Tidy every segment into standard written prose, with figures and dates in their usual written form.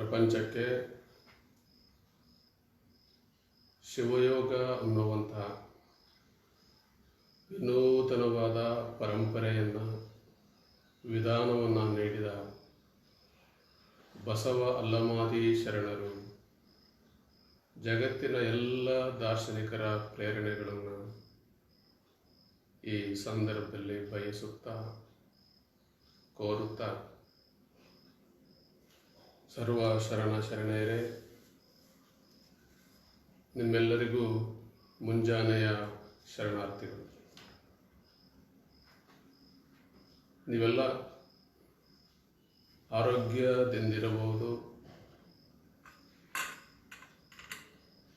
ಪ್ರಪಂಚಕ್ಕೆ ಶಿವಯೋಗ ಅನ್ನುವಂಥ ವಿನೂತನವಾದ ಪರಂಪರೆಯನ್ನು ವಿಧಾನವನ್ನು ನೀಡಿದ ಬಸವ ಅಲ್ಲಮಾದಿ ಶರಣರು ಜಗತ್ತಿನ ಎಲ್ಲ ದಾರ್ಶನಿಕರ ಪ್ರೇರಣೆಗಳನ್ನು ಈ ಸಂದರ್ಭದಲ್ಲಿ ಬಯಸುತ್ತಾ ಕೋರುತ್ತಾ, ಸರ್ವ ಶರಣೆಯರೇ, ನಿಮ್ಮೆಲ್ಲರಿಗೂ ಮುಂಜಾನೆಯ ಶರಣಾರ್ಥಿಗಳು. ನೀವೆಲ್ಲ ಆರೋಗ್ಯದಿಂದಿರಬಹುದು,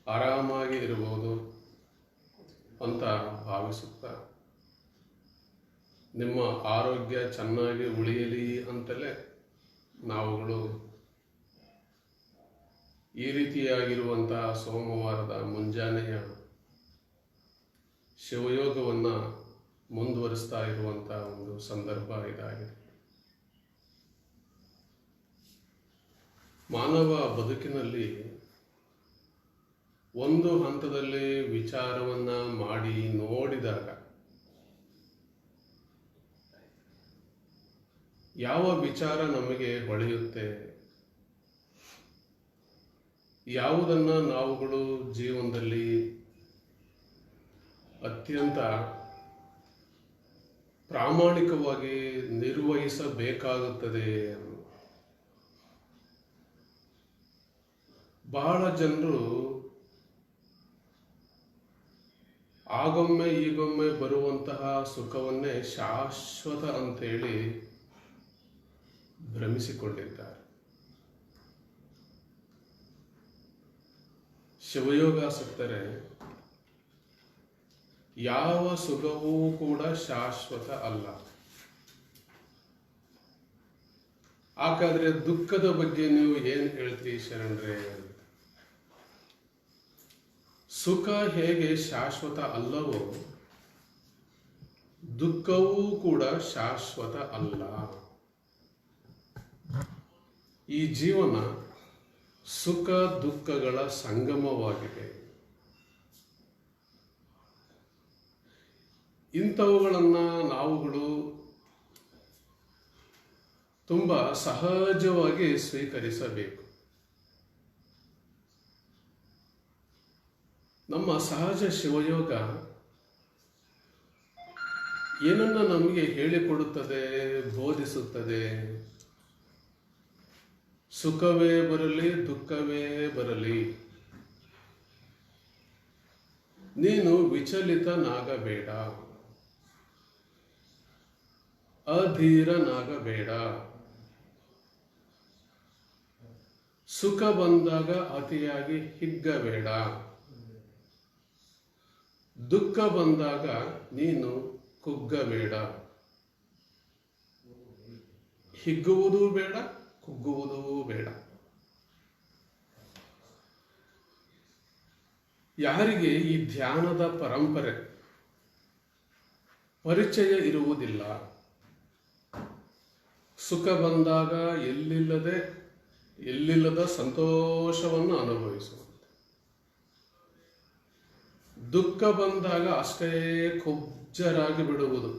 ಆರಾಮಾಗಿ ಇರಬಹುದು ಅಂತ ಭಾವಿಸುತ್ತಾ, ನಿಮ್ಮ ಆರೋಗ್ಯ ಚೆನ್ನಾಗಿ ಉಳಿಯಲಿ ಅಂತಲೇ ನಾವುಗಳು ಈ ರೀತಿಯಾಗಿರುವಂತಹ ಸೋಮವಾರದ ಮುಂಜಾನೆಯ ಶಿವಯೋಗವನ್ನು ಮುಂದುವರಿಸ್ತಾ ಇರುವಂತಹ ಒಂದು ಸಂದರ್ಭ ಇದಾಗಿದೆ. ಮಾನವ ಬದುಕಿನಲ್ಲಿ ಒಂದು ಹಂತದಲ್ಲಿ ವಿಚಾರವನ್ನ ಮಾಡಿ ನೋಡಿದಾಗ ಯಾವ ವಿಚಾರ ನಮಗೆ ಹೊಳೆಯುತ್ತೆ, ಯಾವುದನ್ನು ನಾವುಗಳು ಜೀವನದಲ್ಲಿ ಅತ್ಯಂತ ಪ್ರಾಮಾಣಿಕವಾಗಿ ನಿರ್ವಹಿಸಬೇಕಾಗುತ್ತದೆ. ಬಹಳ ಜನರು ಆಗೊಮ್ಮೆ ಈಗೊಮ್ಮೆ ಬರುವಂತಹ ಸುಖವನ್ನೇ ಶಾಶ್ವತ ಅಂತೇಳಿ ಭ್ರಮಿಸಿಕೊಂಡಿದ್ದಾರೆ. ಶಿವಯೋಗಾಸಕ್ತರೆ, ಯಾವ ಸುಖವೂ ಕೂಡ ಶಾಶ್ವತ ಅಲ್ಲ. ಹಾಗಾದ್ರೆ ದುಃಖದ ಬಗ್ಗೆ ನೀವು ಏನ್ ಹೇಳ್ತೀರಿ ಶರಣರೇ? ಸುಖ ಹೇಗೆ ಶಾಶ್ವತ ಅಲ್ಲವೋ, ದುಃಖವೂ ಕೂಡ ಶಾಶ್ವತ ಅಲ್ಲ. ಈ ಜೀವನ ಸುಖ ದುಃಖಗಳ ಸಂಗಮವಾಗಿದೆ. ಇಂಥವುಗಳನ್ನು ನಾವುಗಳು ತುಂಬ ಸಹಜವಾಗಿ ಸ್ವೀಕರಿಸಬೇಕು. ನಮ್ಮ ಸಹಜ ಶಿವಯೋಗ ಏನನ್ನ ನಮಗೆ ಹೇಳಿಕೊಡುತ್ತದೆ, ಬೋಧಿಸುತ್ತದೆ? ಸುಖವೇ ಬರಲಿ ದುಃಖವೇ ಬರಲಿ, ನೀನು ವಿಚಲಿತನಾಗಬೇಡ, ಅಧೀರನಾಗಬೇಡ. ಸುಖ ಬಂದಾಗ ಅತಿಯಾಗಿ ಹಿಗ್ಗಬೇಡ, ದುಃಖ ಬಂದಾಗ ನೀನು ಕುಗ್ಗಬೇಡ. ಹಿಗ್ಗುವುದೂ ಬೇಡ, ಕುಗ್ಗುವುದೂ ಬೇಡ. ಯಾರಿಗೆ ಈ ಧ್ಯಾನದ ಪರಂಪರೆ ಪರಿಚಯ ಇರುವುದಿಲ್ಲ, ಸುಖ ಬಂದಾಗ ಎಲ್ಲಿಲ್ಲದ ಸಂತೋಷವನ್ನು ಅನುಭವಿಸುವಂತೆ, ದುಃಖ ಬಂದಾಗ ಅಷ್ಟೇ ಕುಬ್ಜರಾಗಿ ಬಿಡುವುದು.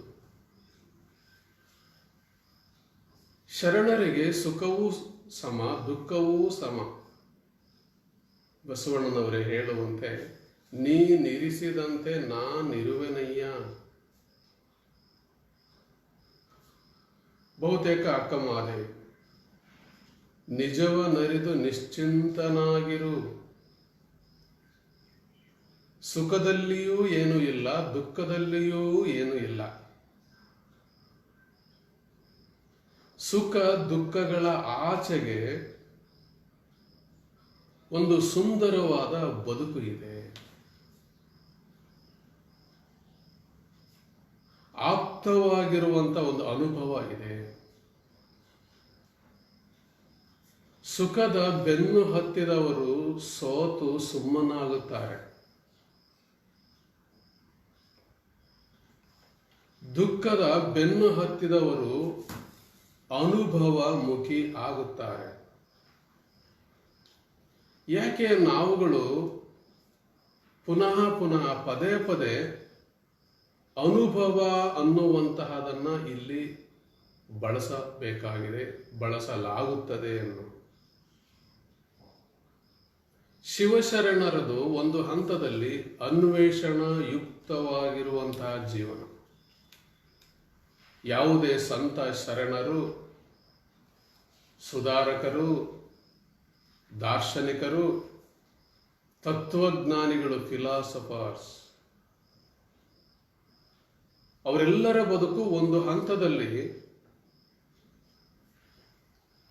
ಶರಣರಿಗೆ ಸುಖವೂ ಸಮ, ದುಃಖವೂ ಸಮ. ಬಸವಣ್ಣನವರೇ ಹೇಳುವಂತೆ, ನೀನಿರಿಸಿದಂತೆ ನಾನಿರುವೆನಯ್ಯ. ಬಹುತೇಕ ಅಕ್ಕಮಾದೇವಿ, ನಿಜವನರಿದು ನಿಶ್ಚಿಂತನಾಗಿರು, ಸುಖದಲ್ಲಿಯೂ ಏನೂ ಇಲ್ಲ, ದುಃಖದಲ್ಲಿಯೂ ಏನೂ ಇಲ್ಲ. ಸುಖ ದುಃಖಗಳ ಆಚೆಗೆ ಒಂದು ಸುಂದರವಾದ ಬದುಕು ಇದೆ. ಆಪ್ತವಾಗಿರುವಂತ ಒಂದು ಅನುಭವ ಇದೆ. ಸುಖದ ಬೆನ್ನು ಹತ್ತಿದವರು ಸೋತು ಸುಮ್ಮನಾಗುತ್ತಾರೆ, ದುಃಖದ ಬೆನ್ನು ಹತ್ತಿದವರು ಅನುಭವ ಮುಖಿ ಆಗುತ್ತಾರೆ. ಯಾಕೆ ನಾವುಗಳು ಪುನಃ ಪುನಃ ಪದೇ ಪದೇ ಅನುಭವ ಅನ್ನುವಂತಹದನ್ನ ಇಲ್ಲಿ ಬಳಸಬೇಕಾಗಿದೆ, ಬಳಸಲಾಗುತ್ತದೆ ಎನ್ನು. ಶಿವಶರಣರದು ಒಂದು ಹಂತದಲ್ಲಿ ಅನ್ವೇಷಣ ಯುಕ್ತವಾಗಿರುವಂತಹ ಜೀವನ. ಯಾವುದೇ ಸಂತ ಶರಣರು, ಸುಧಾರಕರು, ದಾರ್ಶನಿಕರು, ತತ್ವಜ್ಞಾನಿಗಳು, ಫಿಲಾಸಫರ್ಸ್, ಅವರೆಲ್ಲರ ಬದುಕು ಒಂದು ಹಂತದಲ್ಲಿ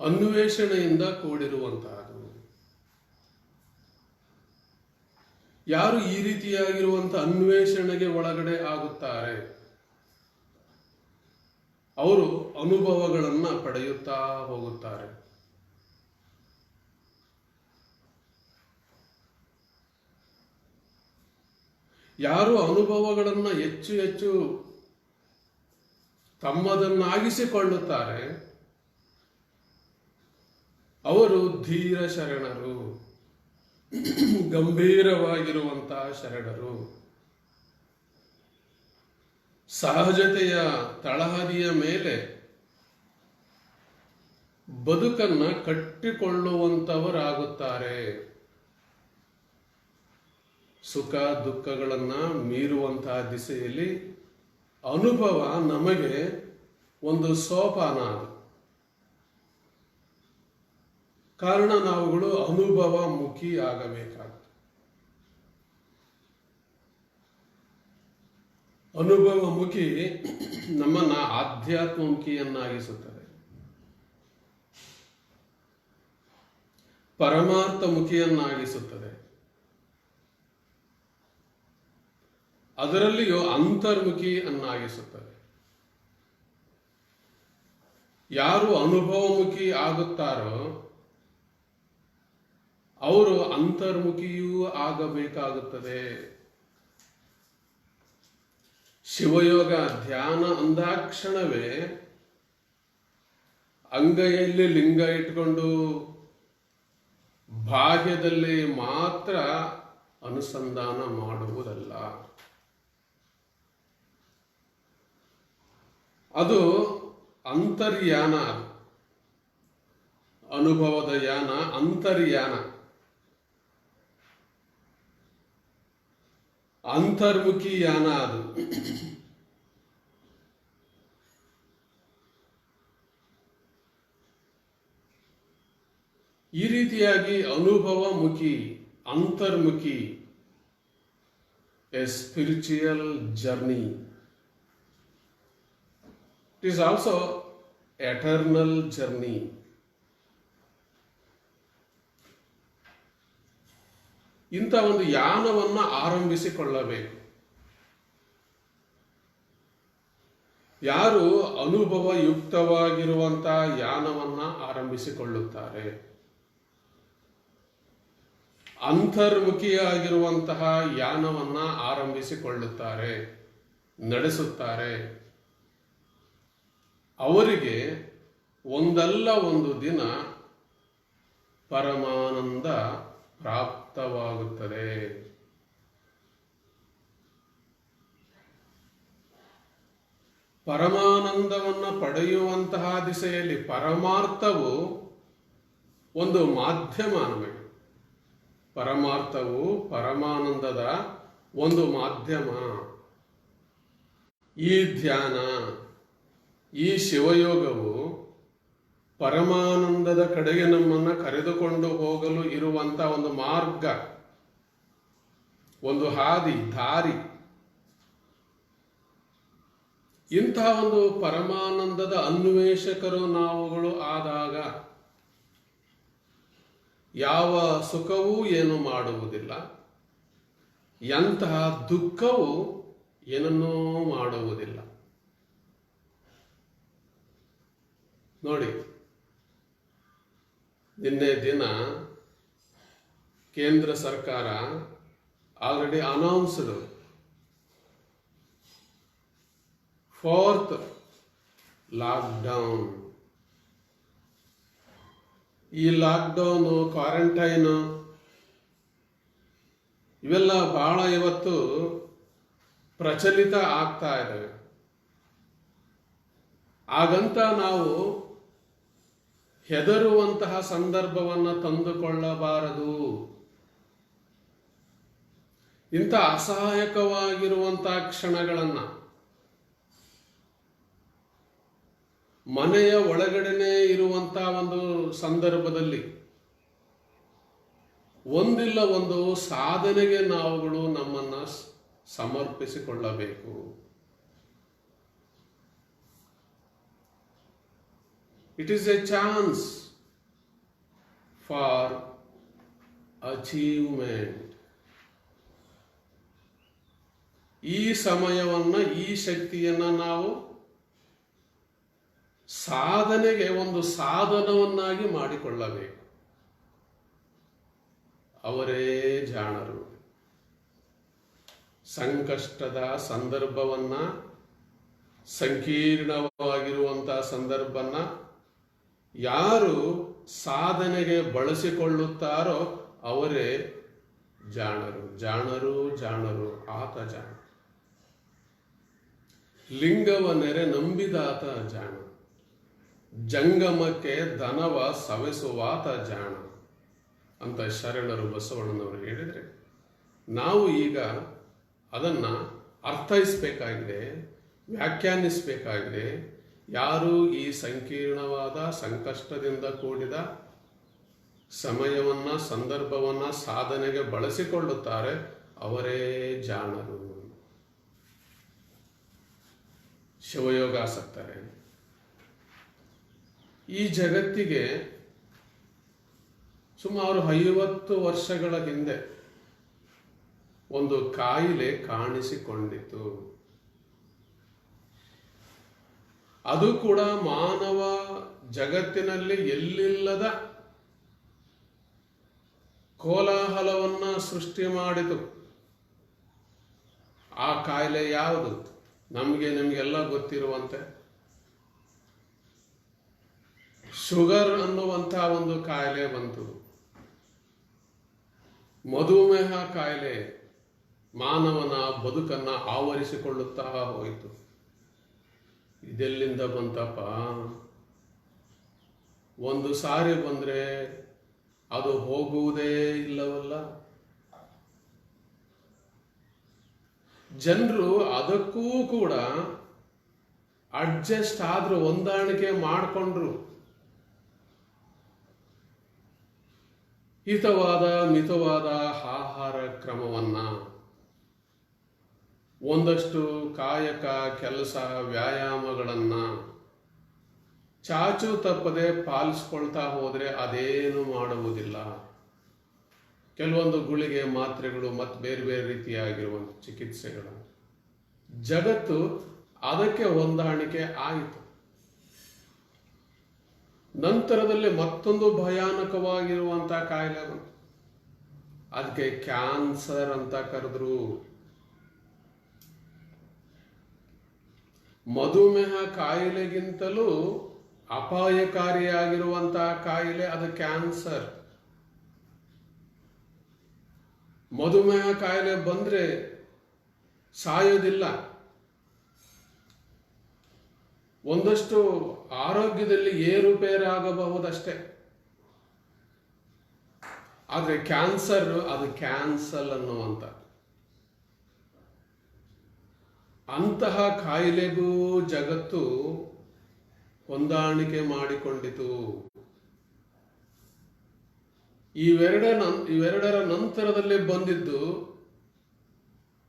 ಅನ್ವೇಷಣೆಯಿಂದ ಕೂಡಿರುವಂತಹದ್ದು. ಯಾರು ಈ ರೀತಿಯಾಗಿರುವಂತಹ ಅನ್ವೇಷಣೆಗೆ ಒಳಗಡೆ ಆಗುತ್ತಾರೆ ಅವರು ಅನುಭವಗಳನ್ನ ಪಡೆಯುತ್ತಾ ಹೋಗುತ್ತಾರೆ. ಯಾರು ಅನುಭವಗಳನ್ನ ಹೆಚ್ಚು ಹೆಚ್ಚು ತಮ್ಮದನ್ನಾಗಿಸಿಕೊಳ್ಳುತ್ತಾರೆ ಅವರು ಧೀರ ಶರಣರು, ಗಂಭೀರವಾಗಿರುವಂತಹ ಶರಣರು. ಸಹಜತೆಯ ತಳಹದಿಯ ಮೇಲೆ ಬದುಕನ್ನ ಕಟ್ಟಿಕೊಳ್ಳುವಂತವರಾಗುತ್ತಾರೆ. ಸುಖ ದುಃಖಗಳನ್ನ ಮೀರುವಂತಹ ದಿಸೆಯಲ್ಲಿ ಅನುಭವ ನಮಗೆ ಒಂದು ಸೋಪಾನ. ಕಾರಣ ನಾವುಗಳು ಅನುಭವ ಮುಖಿ ಆಗಬೇಕಾಗ್ತದೆ. ಅನುಭವ ಮುಖಿ ನಮ್ಮನ್ನ ಆಧ್ಯಾತ್ಮಮುಖಿಯನ್ನಾಗಿಸುತ್ತದೆ, ಪರಮಾರ್ಥ ಮುಖಿಯನ್ನಾಗಿಸುತ್ತದೆ, ಅದರಲ್ಲಿಯೂ ಅಂತರ್ಮುಖಿ ಅನ್ನಾಗಿಸುತ್ತದೆ. ಯಾರು ಅನುಭವಮುಖಿ ಆಗುತ್ತಾರೋ ಅವರು ಅಂತರ್ಮುಖಿಯೂ ಆಗಬೇಕಾಗುತ್ತದೆ. ಶಿವಯೋಗ ಧ್ಯಾನ ಅಂದಾಕ್ಷಣವೇ ಅಂಗೈಯಲ್ಲಿ ಲಿಂಗ ಇಟ್ಕೊಂಡು ಬಾಹ್ಯದಲ್ಲಿ ಮಾತ್ರ ಅನುಸಂಧಾನ ಮಾಡುವುದಲ್ಲ. ಅದು ಅಂತರ್ಯಾನ, ಅನುಭವದ ಯಾನ ಅಂತರ್ಯಾನ. ಅಂತರ್ಮುಖಿ ಯಾನ ಅದು. ಈ ರೀತಿಯಾಗಿ ಅನುಭವ ಮುಖಿ, ಅಂತರ್ಮುಖಿ, a spiritual journey. It is also eternal journey. ಇಂಥ ಒಂದು ಯಾನವನ್ನು ಆರಂಭಿಸಿಕೊಳ್ಳಬೇಕು. ಯಾರು ಅನುಭವ ಯುಕ್ತವಾಗಿರುವಂತಹ ಯಾನವನ್ನ ಆರಂಭಿಸಿಕೊಳ್ಳುತ್ತಾರೆ, ಅಂತರ್ಮುಖಿಯಾಗಿರುವಂತಹ ಯಾನವನ್ನ ಆರಂಭಿಸಿಕೊಳ್ಳುತ್ತಾರೆ, ನಡೆಸುತ್ತಾರೆ, ಅವರಿಗೆ ಒಂದಲ್ಲ ಒಂದು ದಿನ ಪರಮಾನಂದ ಪ್ರಾಪ್ತವಾಗುತ್ತದೆ. ಪರಮಾನಂದವನ್ನ ಪಡೆಯುವಂತಹ ದಿಸೆಯಲ್ಲಿ ಪರಮಾರ್ಥವು ಒಂದು ಮಾಧ್ಯಮ ನಮಗೆ. ಪರಮಾರ್ಥವು ಪರಮಾನಂದದ ಒಂದು ಮಾಧ್ಯಮ. ಈ ಧ್ಯಾನ, ಈ ಶಿವಯೋಗವು ಪರಮಾನಂದದ ಕಡೆಗೆ ನಮ್ಮನ್ನು ಕರೆದುಕೊಂಡು ಹೋಗಲು ಇರುವಂತಹ ಒಂದು ಮಾರ್ಗ, ಒಂದು ಹಾದಿ, ದಾರಿ. ಇಂತಹ ಒಂದು ಪರಮಾನಂದದ ಅನ್ವೇಷಕರು ನಾವುಗಳು ಆದಾಗ ಯಾವ ಸುಖವೂ ಏನು ಮಾಡುವುದಿಲ್ಲ, ಎಂತಹ ದುಃಖವೂ ಏನನ್ನೂ ಮಾಡುವುದಿಲ್ಲ. ನೋಡಿ, ನಿನ್ನೆ ದಿನ ಕೇಂದ್ರ ಸರ್ಕಾರ ಆಲ್ರೆಡಿ ಅನೌನ್ಸ್ಡ್ 4th ಲಾಕ್ಡೌನ್. ಈ ಲಾಕ್ಡೌನ್, ಕ್ವಾರಂಟೈನ್ ಇವೆಲ್ಲ ಬಹಳ ಇವತ್ತು ಪ್ರಚಲಿತ ಆಗ್ತಾ ಇದ್ದಾವೆ. ಹಾಗಂತ ನಾವು ಹೆದರುವಂತಹ ಸಂದರ್ಭವನ್ನು ತಂದುಕೊಳ್ಳಬಾರದು. ಇಂಥ ಅಸಹಾಯಕವಾಗಿರುವಂತಹ ಕ್ಷಣಗಳನ್ನು ಮನೆಯ ಒಳಗಡೆನೇ ಇರುವಂತಹ ಒಂದು ಸಂದರ್ಭದಲ್ಲಿ ಒಂದಿಲ್ಲ ಒಂದು ಸಾಧನೆಗೆ ನಾವುಗಳು ನಮ್ಮನ್ನು ಸಮರ್ಪಿಸಿಕೊಳ್ಳಬೇಕು. It is a chance for achievement. ಈ ಸಮಯವನ್ನು, ಈ ಶಕ್ತಿಯನ್ನು ನಾವು ಸಾಧನೆಗೆ ಒಂದು ಸಾಧನವನ್ನಾಗಿ ಮಾಡಿಕೊಳ್ಳಬೇಕು. ಅವರೇ ಜಾಣರು. ಸಂಕಷ್ಟದ ಸಂದರ್ಭವನ್ನ, ಸಂಕೀರ್ಣವಾಗಿರುವಂತಹ ಸಂದರ್ಭನ ಯಾರು ಸಾಧನೆಗೆ ಬಳಸಿಕೊಳ್ಳುತ್ತಾರೋ ಅವರೇ ಜಾಣರು. ಜಾಣರು ಜಾಣರು ಆತ ಜಾಣ. ಲಿಂಗವ ನೆರೆ ನಂಬಿದಾತ ಜಾಣ. ಜಂಗಮಕ್ಕೆ ಧನವ ಸವೆಸುವಾತ ಜಾಣ ಅಂತ ಶರಣರು ಬಸವಣ್ಣನವರು ಹೇಳಿದರೆ, ನಾವು ಈಗ ಅದನ್ನು ಅರ್ಥೈಸಬೇಕಾಗಿದೆ, ವ್ಯಾಖ್ಯಾನಿಸಬೇಕಾಗಿದೆ. ಯಾರು ಈ ಸಂಕೀರ್ಣವಾದ ಸಂಕಷ್ಟದಿಂದ ಕೂಡಿದ ಸಮಯವನ್ನು, ಸಂದರ್ಭವನ್ನು ಸಾಧನೆಗೆ ಬಳಸಿಕೊಳ್ಳುತ್ತಾರೆ ಅವರೇ ಜಾಣರು. ಶಿವಯೋಗಾಸಕ್ತರೆ, ಈ ಜಗತ್ತಿಗೆ ಸುಮಾರು 50 ವರ್ಷಗಳ ಹಿಂದೆ ಒಂದು ಕಾಯಿಲೆ ಕಾಣಿಸಿಕೊಂಡಿತು. ಅದು ಕೂಡ ಮಾನವ ಜಗತ್ತಿನಲ್ಲಿ ಎಲ್ಲಿಲ್ಲದ ಕೋಲಾಹಲವನ್ನ ಸೃಷ್ಟಿ ಮಾಡಿತು. ಆ ಕಾಯಿಲೆ ಯಾವುದು? ನಿಮಗೆಲ್ಲ ಗೊತ್ತಿರುವಂತೆ ಶುಗರ್ ಅನ್ನುವಂತಹ ಒಂದು ಕಾಯಿಲೆ ಬಂತು. ಮಧುಮೇಹ ಕಾಯಿಲೆ ಮಾನವನ ಬದುಕನ್ನ ಆವರಿಸಿಕೊಳ್ಳುತ್ತಾ ಹೋಯಿತು. ಇದೆಲ್ಲಿಂದ ಬಂತಪ್ಪ? ಒಂದು ಸಾರಿ ಬಂದ್ರೆ ಅದು ಹೋಗುವುದೇ ಇಲ್ಲವಲ್ಲ. ಜನರು ಅದಕ್ಕೂ ಕೂಡ ಅಡ್ಜಸ್ಟ್ ಆದ್ರು, ಹೊಂದಾಣಿಕೆ ಮಾಡಿಕೊಂಡ್ರು. ಹಿತವಾದ ಮಿತವಾದ ಆಹಾರ ಕ್ರಮವನ್ನ, ಒಂದಷ್ಟು ಕಾಯಕ ಕೆಲಸ ವ್ಯಾಯಾಮಗಳನ್ನ ಚಾಚು ತಪ್ಪದೆ ಪಾಲಿಸ್ಕೊಳ್ತಾ ಹೋದ್ರೆ ಅದೇನು ಮಾಡುವುದಿಲ್ಲ. ಕೆಲವೊಂದು ಗುಳಿಗೆ ಮಾತ್ರೆಗಳು ಮತ್ತು ಬೇರೆ ಬೇರೆ ರೀತಿಯಾಗಿರುವಂಥ ಚಿಕಿತ್ಸೆಗಳು, ಜಗತ್ತು ಅದಕ್ಕೆ ಹೊಂದಾಣಿಕೆ ಆಯಿತು. ನಂತರದಲ್ಲಿ ಮತ್ತೊಂದು ಭಯಾನಕವಾಗಿರುವಂತಹ ಕಾಯಿಲೆ ಬಂತು. ಅದಕ್ಕೆ ಕ್ಯಾನ್ಸರ್ ಅಂತ ಕರೆದ್ರು. ಮಧುಮೇಹ ಕಾಯಿಲೆಗಿಂತಲೂ ಅಪಾಯಕಾರಿಯಾಗಿರುವಂತಹ ಕಾಯಿಲೆ ಅದು ಕ್ಯಾನ್ಸರ್. ಮಧುಮೇಹ ಕಾಯಿಲೆ ಬಂದ್ರೆ ಸಾಯೋದಿಲ್ಲ, ಒಂದಷ್ಟು ಆರೋಗ್ಯದಲ್ಲಿ ಏರುಪೇರಾಗಬಹುದಷ್ಟೇ. ಆದರೆ ಕ್ಯಾನ್ಸರ್ ಅದು ಕ್ಯಾನ್ಸಲ್ ಅನ್ನುವಂಥ ಅಂತಹ ಕಾಯಿಲೆಗೂ ಜಗತ್ತು ಹೊಂದಾಣಿಕೆ ಮಾಡಿಕೊಂಡಿತು. ಇವೆರಡರ ನಂತರದಲ್ಲಿ ಬಂದಿದ್ದು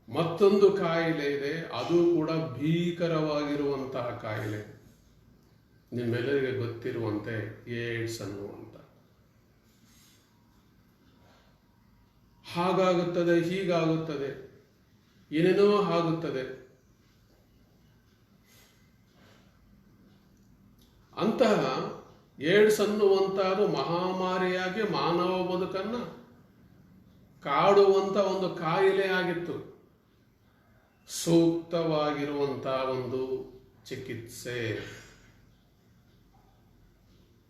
ಮತ್ತೊಂದು ಕಾಯಿಲೆ ಇದೆ. ಅದು ಕೂಡ ಭೀಕರವಾಗಿರುವಂತಹ ಕಾಯಿಲೆ. ನಿಮ್ಮೆಲ್ಲರಿಗೆ ಗೊತ್ತಿರುವಂತೆ ಏಡ್ಸ್ ಅನ್ನುವಂಥ. ಹಾಗಾಗುತ್ತದೆ, ಹೀಗಾಗುತ್ತದೆ, ಏನೇನೋ ಆಗುತ್ತದೆ. ಅಂತಹ ಏಡ್ಸ್ ಅನ್ನುವಂತಹದ್ದು ಮಹಾಮಾರಿಯಾಗಿ ಮಾನವ ಬದುಕನ್ನ ಕಾಡುವಂತ ಒಂದು ಕಾಯಿಲೆ ಆಗಿತ್ತು. ಸೂಕ್ತವಾಗಿರುವಂತಹ ಒಂದು ಚಿಕಿತ್ಸೆ,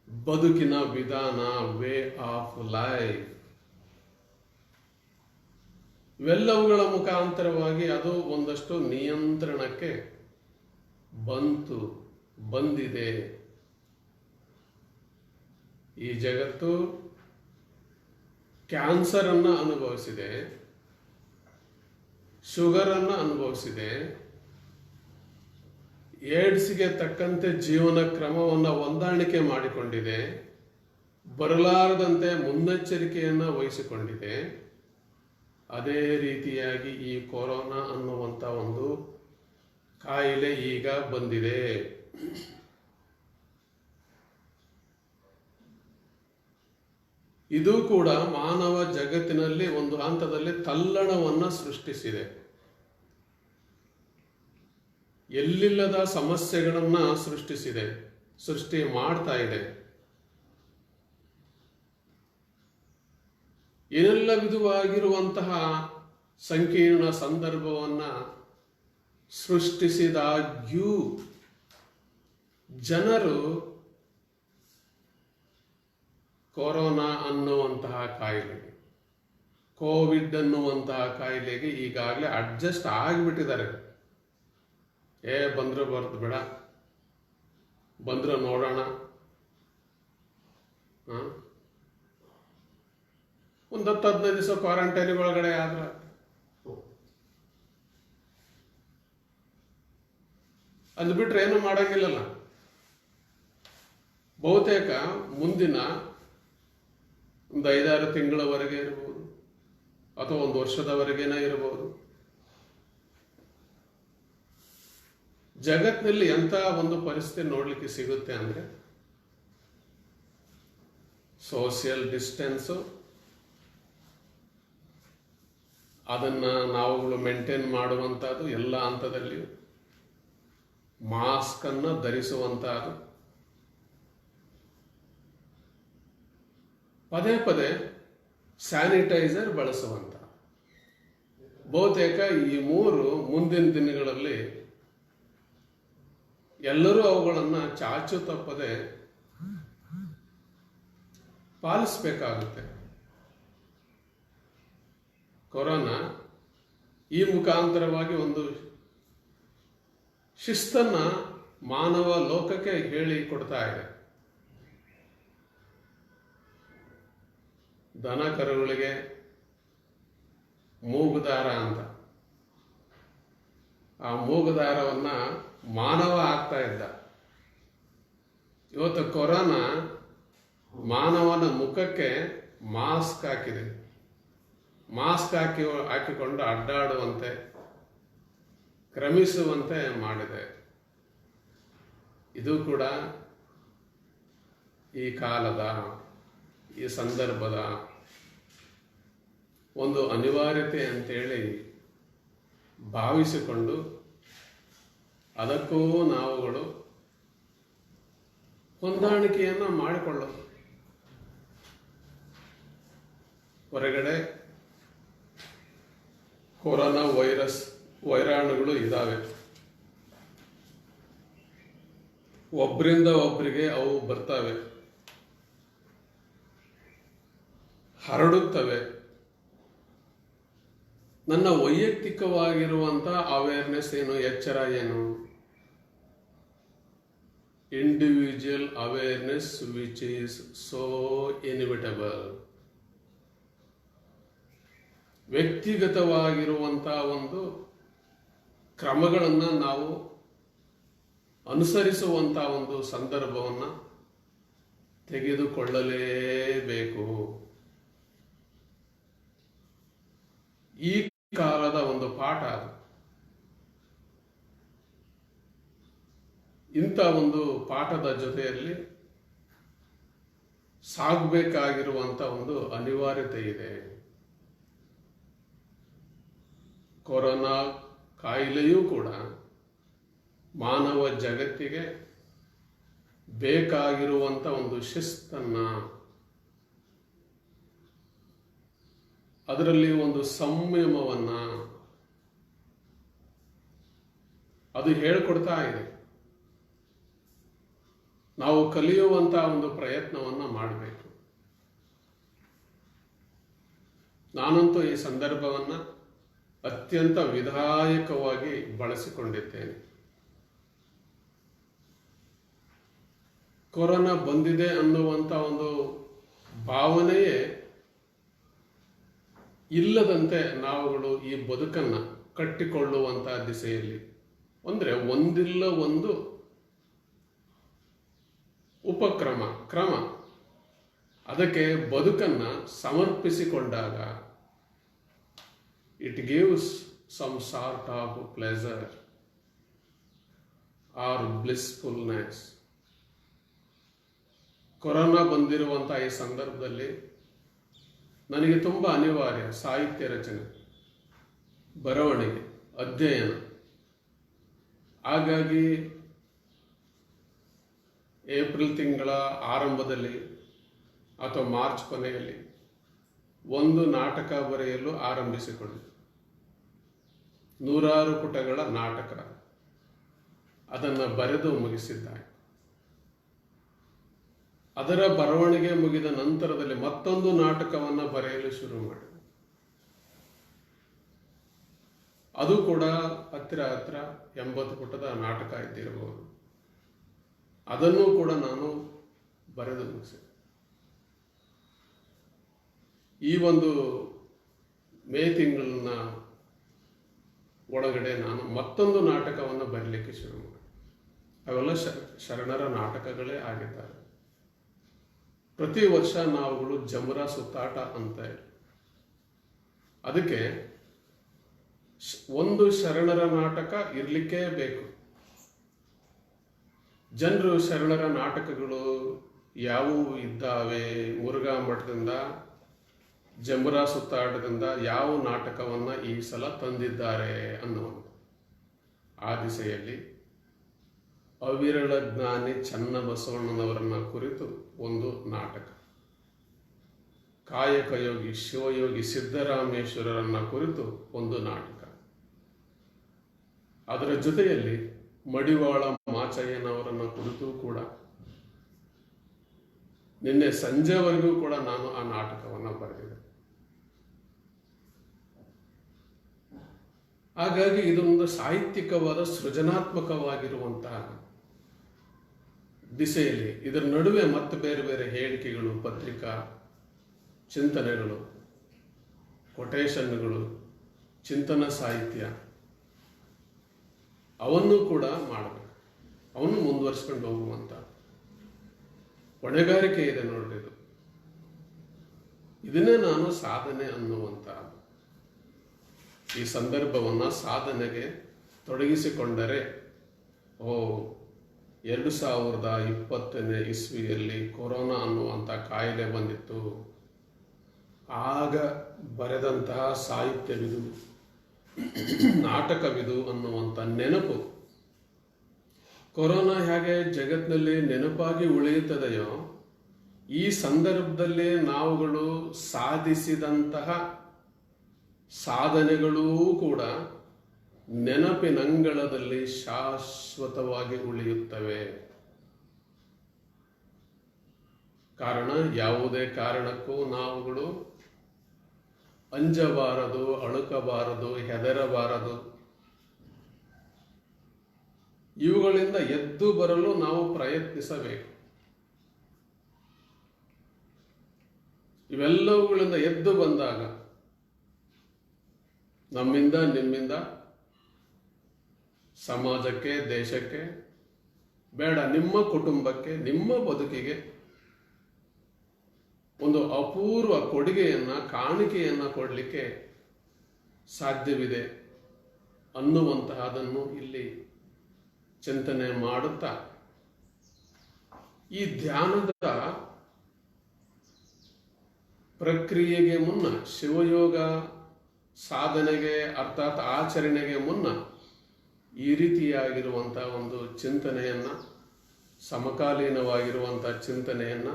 ಬದುಕಿನ ವಿಧಾನ, ವೇ ಆಫ್ ಲೈಫ್, ಇವೆಲ್ಲವುಗಳ ಮುಖಾಂತರವಾಗಿ ಅದು ಒಂದಷ್ಟು ನಿಯಂತ್ರಣಕ್ಕೆ ಬಂದಿದೆ. ಈ ಜಗತ್ತು ಕ್ಯಾನ್ಸರನ್ನು ಅನುಭವಿಸಿದೆ, ಶುಗರನ್ನು ಅನುಭವಿಸಿದೆ, ಏಡ್ಸ್ಗೆ ತಕ್ಕಂತೆ ಜೀವನ ಕ್ರಮವನ್ನು ಹೊಂದಾಣಿಕೆ ಮಾಡಿಕೊಂಡಿದೆ, ಬರಲಾರದಂತೆ ಮುನ್ನೆಚ್ಚರಿಕೆಯನ್ನು ವಹಿಸಿಕೊಂಡಿದೆ. ಅದೇ ರೀತಿಯಾಗಿ ಈ ಕೊರೋನಾ ಅನ್ನುವಂಥ ಒಂದು ಕಾಯಿಲೆ ಈಗ ಬಂದಿದೆ. ಇದು ಕೂಡ ಮಾನವ ಜಗತ್ತಿನಲ್ಲಿ ಒಂದು ಹಂತದಲ್ಲಿ ತಲ್ಲಣವನ್ನು ಸೃಷ್ಟಿಸಿದೆ. ಎಲ್ಲಿಲ್ಲದ ಸಮಸ್ಯೆಗಳನ್ನು ಸೃಷ್ಟಿ ಮಾಡ್ತಾ ಇದೆ. ಏನೆಲ್ಲ ವಿಧವಾಗಿರುವಂತಹ ಸಂಕೀರ್ಣ ಸಂದರ್ಭವನ್ನು ಸೃಷ್ಟಿಸಿದಾಗ್ಯೂ ಜನರು ಕೊರೋನಾ ಅನ್ನುವಂತಹ ಕಾಯಿಲೆಗೆ, ಕೋವಿಡ್ ಅನ್ನುವಂತಹ ಕಾಯಿಲೆಗೆ ಈಗಾಗಲೇ ಅಡ್ಜಸ್ಟ್ ಆಗಿಬಿಟ್ಟಿದ್ದಾರೆ. ಬಂದ್ರು ಬರ್ದು ಬೇಡ, ಬಂದ್ರು ನೋಡೋಣ, ಒಂದು 10-15 ದಿವಸ ಕ್ವಾರಂಟೈನ್ ಒಳಗಡೆ ಆದ್ರೆ ಅದು ಬಿಟ್ರೆ ಏನು ಮಾಡಂಗಿಲ್ಲಲ್ಲ. ಬಹುತೇಕ ಮುಂದಿನ ಒಂದು 5-6 ತಿಂಗಳವರೆಗೆ ಇರಬಹುದು, ಅಥವಾ 1 ವರ್ಷದವರೆಗೇನ ಇರಬಹುದು. ಜಗತ್ತಿನಲ್ಲಿ ಎಂಥ ಒಂದು ಪರಿಸ್ಥಿತಿ ನೋಡ್ಲಿಕ್ಕೆ ಸಿಗುತ್ತೆ ಅಂದ್ರೆ, ಸೋಷಿಯಲ್ ಡಿಸ್ಟೆನ್ಸು ಅದನ್ನ ನಾವುಗಳು ಮೇಂಟೈನ್ ಮಾಡುವಂಥದ್ದು, ಎಲ್ಲ ಹಂತದಲ್ಲಿಯೂ ಮಾಸ್ಕ್ ಅನ್ನು ಧರಿಸುವಂತಹದ್ದು, ಪದೇ ಪದೇ ಸ್ಯಾನಿಟೈಸರ್ ಬಳಸುವಂತ. ಬಹುತೇಕ ಈ 3 ಮುಂದಿನ ದಿನಗಳಲ್ಲಿ ಎಲ್ಲರೂ ಅವುಗಳನ್ನು ಚಾಚು ತಪ್ಪದೆ ಪಾಲಿಸಬೇಕಾಗುತ್ತೆ. ಕೊರೋನಾ ಈ ಮುಖಾಂತರವಾಗಿ ಒಂದು ಶಿಸ್ತನ್ನ ಮಾನವ ಲೋಕಕ್ಕೆ ಹೇಳಿ ಕೊಡ್ತಾ ಇದೆ. ದನ ಕರುಗಳಿಗೆ ಮೂಗುದಾರ ಅಂತ, ಆ ಮೂಗುದಾರವನ್ನ ಮಾನವ ಹಾಕ್ತಾ ಇದ್ದ. ಇವತ್ತು ಕೊರೋನಾ ಮಾನವನ ಮುಖಕ್ಕೆ ಮಾಸ್ಕ್ ಹಾಕಿದೆ. ಮಾಸ್ಕ್ ಹಾಕಿಕೊಂಡು ಅಡ್ಡಾಡುವಂತೆ, ಕ್ರಮಿಸುವಂತೆ ಮಾಡಿದೆ. ಇದು ಕೂಡ ಈ ಕಾಲದ, ಈ ಸಂದರ್ಭದ ಒಂದು ಅನಿವಾರ್ಯತೆ ಅಂತೇಳಿ ಭಾವಿಸಿಕೊಂಡು ಅದಕ್ಕೂ ನಾವುಗಳು ಹೊಂದಾಣಿಕೆಯನ್ನು ಮಾಡಿಕೊಳ್ಳೋದು. ಹೊರಗಡೆ ಕೊರೋನಾ ವೈರಾಣುಗಳು ಇದ್ದಾವೆ, ಒಬ್ಬರಿಂದ ಒಬ್ಬರಿಗೆ ಅವು ಬರ್ತವೆ, ಹರಡುತ್ತವೆ. ನನ್ನ ವೈಯಕ್ತಿಕವಾಗಿರುವಂಥ ಅವೇರ್ನೆಸ್ ಏನು, ಎಚ್ಚರ ಏನು? Individual awareness which is so inevitable. ವ್ಯಕ್ತಿಗತವಾಗಿರುವಂಥ ಒಂದು ಕ್ರಮಗಳನ್ನು ನಾವು ಅನುಸರಿಸುವಂಥ ಒಂದು ಸಂದರ್ಭವನ್ನು ತೆಗೆದುಕೊಳ್ಳಲೇಬೇಕು. ಈ ಕಾಲದ ಒಂದು ಪಾಠ ಅದು. ಇಂಥ ಒಂದು ಪಾಠದ ಜೊತೆಯಲ್ಲಿ ಸಾಗಬೇಕಾಗಿರುವಂಥ ಒಂದು ಅನಿವಾರ್ಯತೆ ಇದೆ. ಕೊರೋನಾ ಕಾಯಿಲೆಯೂ ಕೂಡ ಮಾನವ ಜಗತ್ತಿಗೆ ಬೇಕಾಗಿರುವಂಥ ಒಂದು ಶಿಸ್ತನ್ನ, ಅದರಲ್ಲಿ ಒಂದು ಸಂಯಮವನ್ನ ಅದು ಹೇಳ್ಕೊಡ್ತಾ ಇದೆ. ನಾವು ಕಲಿಯುವಂತ ಒಂದು ಪ್ರಯತ್ನವನ್ನ ಮಾಡಬೇಕು. ನಾನಂತೂ ಈ ಸಂದರ್ಭವನ್ನ ಅತ್ಯಂತ ವಿಧಾಯಕವಾಗಿ ಬಳಸಿಕೊಂಡಿದ್ದೇನೆ. ಕೊರೋನಾ ಬಂದಿದೆ ಅನ್ನುವಂಥ ಒಂದು ಭಾವನೆಯೇ ಇಲ್ಲದಂತೆ ನಾವುಗಳು ಈ ಬದುಕನ್ನು ಕಟ್ಟಿಕೊಳ್ಳುವಂಥ ದಿಸೆಯಲ್ಲಿ ಅಂದರೆ ಒಂದಿಲ್ಲ ಒಂದು ಕ್ರಮ ಅದಕ್ಕೆ ಬದುಕನ್ನು ಸಮರ್ಪಿಸಿಕೊಂಡಾಗ it gives some sort of pleasure or blissfulness. Corona ಬಂದಿರುವಂಥ ಈ ಸಂದರ್ಭದಲ್ಲಿ ನನಗೆ ತುಂಬ ಅನಿವಾರ್ಯ ಸಾಹಿತ್ಯ ರಚನೆ, ಬರವಣಿಗೆ, ಅಧ್ಯಯನ. ಹಾಗಾಗಿ ಏಪ್ರಿಲ್ ತಿಂಗಳ ಆರಂಭದಲ್ಲಿ ಅಥವಾ ಮಾರ್ಚ್ ಕೊನೆಯಲ್ಲಿ ಒಂದು ನಾಟಕ ಬರೆಯಲು ಆರಂಭಿಸಿಕೊಂಡೆ. 100 ಪುಟಗಳ ನಾಟಕ. ಅದನ್ನು ಬರೆದು ಮುಗಿಸಿದ್ದಾನೆ. ಅದರ ಬರವಣಿಗೆ ಮುಗಿದ ನಂತರದಲ್ಲಿ ಮತ್ತೊಂದು ನಾಟಕವನ್ನು ಬರೆಯಲು ಶುರು ಮಾಡಿದೆ. ಅದು ಕೂಡ ಹತ್ತಿರ 80 ಪುಟದ ನಾಟಕ ಇದ್ದಿರಬಹುದು. ಅದನ್ನು ಕೂಡ ನಾನು ಬರೆದು ಮುಗಿಸಿದೆ. ಈ ಒಂದು ಮೇ ತಿಂಗಳಿನ ಒಳಗಡೆ ನಾನು ಮತ್ತೊಂದು ನಾಟಕವನ್ನು ಬರೀಲಿಕ್ಕೆ ಶುರು ಮಾಡಿದೆ. ಅವೆಲ್ಲ ಶರಣರ ನಾಟಕಗಳೇ ಆಗಿದ್ದಾರೆ. ಪ್ರತಿ ವರ್ಷ ನಾವುಗಳು ಜಮುರಾ ಸುತ್ತಾಟ ಅಂತ ಹೇಳಿ, ಅದಕ್ಕೆ ಒಂದು ಶರಣರ ನಾಟಕ ಇರಲಿಕ್ಕೇ ಬೇಕು. ಜನರು ಶರಣರ ನಾಟಕಗಳು ಯಾವುವು ಇದ್ದಾವೆ, ಮುರುಘಾ ಮಠದಿಂದ ಜಮುರಾ ಸುತ್ತಾಟದಿಂದ ಯಾವ ನಾಟಕವನ್ನು ಈ ಸಲ ತಂದಿದ್ದಾರೆ ಅನ್ನುವಂಥ ಆ ದಿಸೆಯಲ್ಲಿ ಅವಿರಳ ಜ್ಞಾನಿ ಚನ್ನಬಸವಣ್ಣನವರನ್ನ ಕುರಿತು ಒಂದು ನಾಟಕ, ಕಾಯಕಯೋಗಿ ಶಿವಯೋಗಿ ಸಿದ್ದರಾಮೇಶ್ವರರನ್ನ ಕುರಿತು ಒಂದು ನಾಟಕ, ಅದರ ಜೊತೆಯಲ್ಲಿ ಮಡಿವಾಳ ಮಾಚಯ್ಯನವರನ್ನ ಕುರಿತು ಕೂಡ ನಿನ್ನೆ ಸಂಜೆವರೆಗೂ ಕೂಡ ನಾನು ಆ ನಾಟಕವನ್ನು ಬರೆದಿದ್ದೆ. ಹಾಗಾಗಿ ಇದೊಂದು ಸಾಹಿತ್ಯಿಕವಾದ ಸೃಜನಾತ್ಮಕವಾಗಿರುವಂತಹ ದಿಸೆಯಲ್ಲಿ ಇದರ ನಡುವೆ ಮತ್ತೆ ಬೇರೆ ಬೇರೆ ಹೇಳಿಕೆಗಳು, ಪತ್ರಿಕಾ ಚಿಂತನೆಗಳು, ಕೊಟೇಶನ್ಗಳು, ಚಿಂತನ ಸಾಹಿತ್ಯ ಅವನ್ನು ಕೂಡ ಮಾಡಬೇಕು. ಅವನ್ನು ಮುಂದುವರಿಸ್ಕೊಂಡು ಹೋಗುವಂತ ಹೊಣೆಗಾರಿಕೆ ಇದೆ ನೋಡ್ರಿ. ಇದನ್ನೇ ನಾನು ಸಾಧನೆ ಅನ್ನುವಂತ ಈ ಸಂದರ್ಭವನ್ನು ಸಾಧನೆಗೆ ತೊಡಗಿಸಿಕೊಂಡರೆ 2020ನೇ ಇಸ್ವಿಯಲ್ಲಿ ಕೊರೋನಾ ಅನ್ನುವಂಥ ಕಾಯಿಲೆ ಬಂದಿತ್ತು. ಆಗ ಬರೆದಂತಹ ಸಾಹಿತ್ಯವಿದು, ನಾಟಕವಿದು ಅನ್ನುವಂಥ ನೆನಪು ಕೊರೋನಾ ಹೇಗೆ ಜಗತ್ತಿನಲ್ಲಿ ನೆನಪಾಗಿ ಉಳಿಯುತ್ತದೆಯೋ, ಈ ಸಂದರ್ಭದಲ್ಲಿ ನಾವುಗಳು ಸಾಧಿಸಿದಂತಹ ಸಾಧನೆಗಳೂ ಕೂಡ ನೆನಪಿನಂಗಳದಲ್ಲಿ ಶಾಶ್ವತವಾಗಿ ಉಳಿಯುತ್ತವೆ. ಕಾರಣ, ಯಾವುದೇ ಕಾರಣಕ್ಕೂ ನಾವುಗಳು ಅಂಜಬಾರದು, ಅಳುಕಬಾರದು, ಹೆದರಬಾರದು. ಇವುಗಳಿಂದ ಎದ್ದು ಬರಲು ನಾವು ಪ್ರಯತ್ನಿಸಬೇಕು. ಇವೆಲ್ಲವುಗಳಿಂದ ಎದ್ದು ಬಂದಾಗ ನಮ್ಮಿಂದ, ನಿಮ್ಮಿಂದ ಸಮಾಜಕ್ಕೆ, ದೇಶಕ್ಕೆ, ಬೇಡ ನಿಮ್ಮ ಕುಟುಂಬಕ್ಕೆ, ನಿಮ್ಮ ಬದುಕಿಗೆ ಒಂದು ಅಪೂರ್ವ ಕೊಡುಗೆಯನ್ನ, ಕಾಣಿಕೆಯನ್ನ ಕೊಡಲಿಕ್ಕೆ ಸಾಧ್ಯವಿದೆ ಅನ್ನುವಂತಹದನ್ನು ಇಲ್ಲಿ ಚಿಂತನೆ ಮಾಡುತ್ತಾ, ಈ ಧ್ಯಾನದ ಪ್ರಕ್ರಿಯೆಗೆ ಮುನ್ನ, ಶಿವಯೋಗ ಸಾಧನೆಗೆ ಅರ್ಥಾತ್ ಆಚರಣೆಗೆ ಮುನ್ನ ಈ ರೀತಿಯಾಗಿರುವಂಥ ಒಂದು ಚಿಂತನೆಯನ್ನ, ಸಮಕಾಲೀನವಾಗಿರುವಂಥ ಚಿಂತನೆಯನ್ನ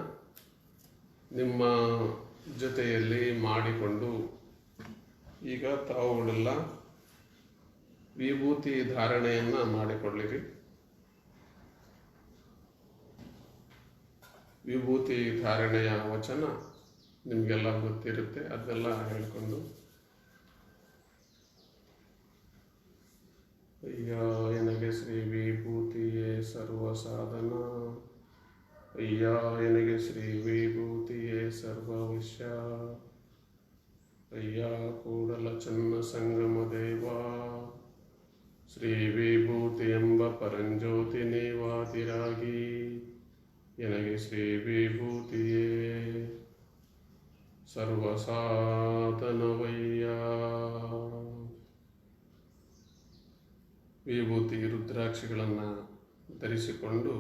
ನಿಮ್ಮ ಜೊತೆಯಲ್ಲಿ ಮಾಡಿಕೊಂಡು, ಈಗ ತಾವುಗಳೆಲ್ಲ ವಿಭೂತಿ ಧಾರಣೆಯನ್ನ ಮಾಡಿಕೊಳ್ಳಿರಿ. ವಿಭೂತಿ ಧಾರಣೆಯ ವಚನ ನಿಮಗೆಲ್ಲ ಗೊತ್ತಿರುತ್ತೆ, ಅದೆಲ್ಲ ಹೇಳ್ಕೊಂಡು ಅಯ್ಯ ಎನಗೆ ಶ್ರೀ ವಿಭೂತಿಯೇ ಸರ್ವ ಸಾಧನ, ಅಯ್ಯ ಎನಗೆ ಶ್ರೀ ವಿಭೂತಿಯೇ ಸರ್ವ ವಿಷಯ, ಅಯ್ಯ ಕೂಡಲ ಚನ್ನ ಸಂಗಮ ದೇವ, ಶ್ರೀ ವಿಭೂತಿ ಎಂಬ ಪರಂಜ್ಯೋತಿ ನೀವಾದಿರಾಗಿ ಎನಗೆ ಶ್ರೀ ವಿಭೂತಿಯೇ ಸರ್ವ ಸಾಧನವಯ್ಯ. ವಿಭೂತಿ ರುದ್ರಾಕ್ಷಿಗಳನ್ನು ಧರಿಸಿಕೊಂಡು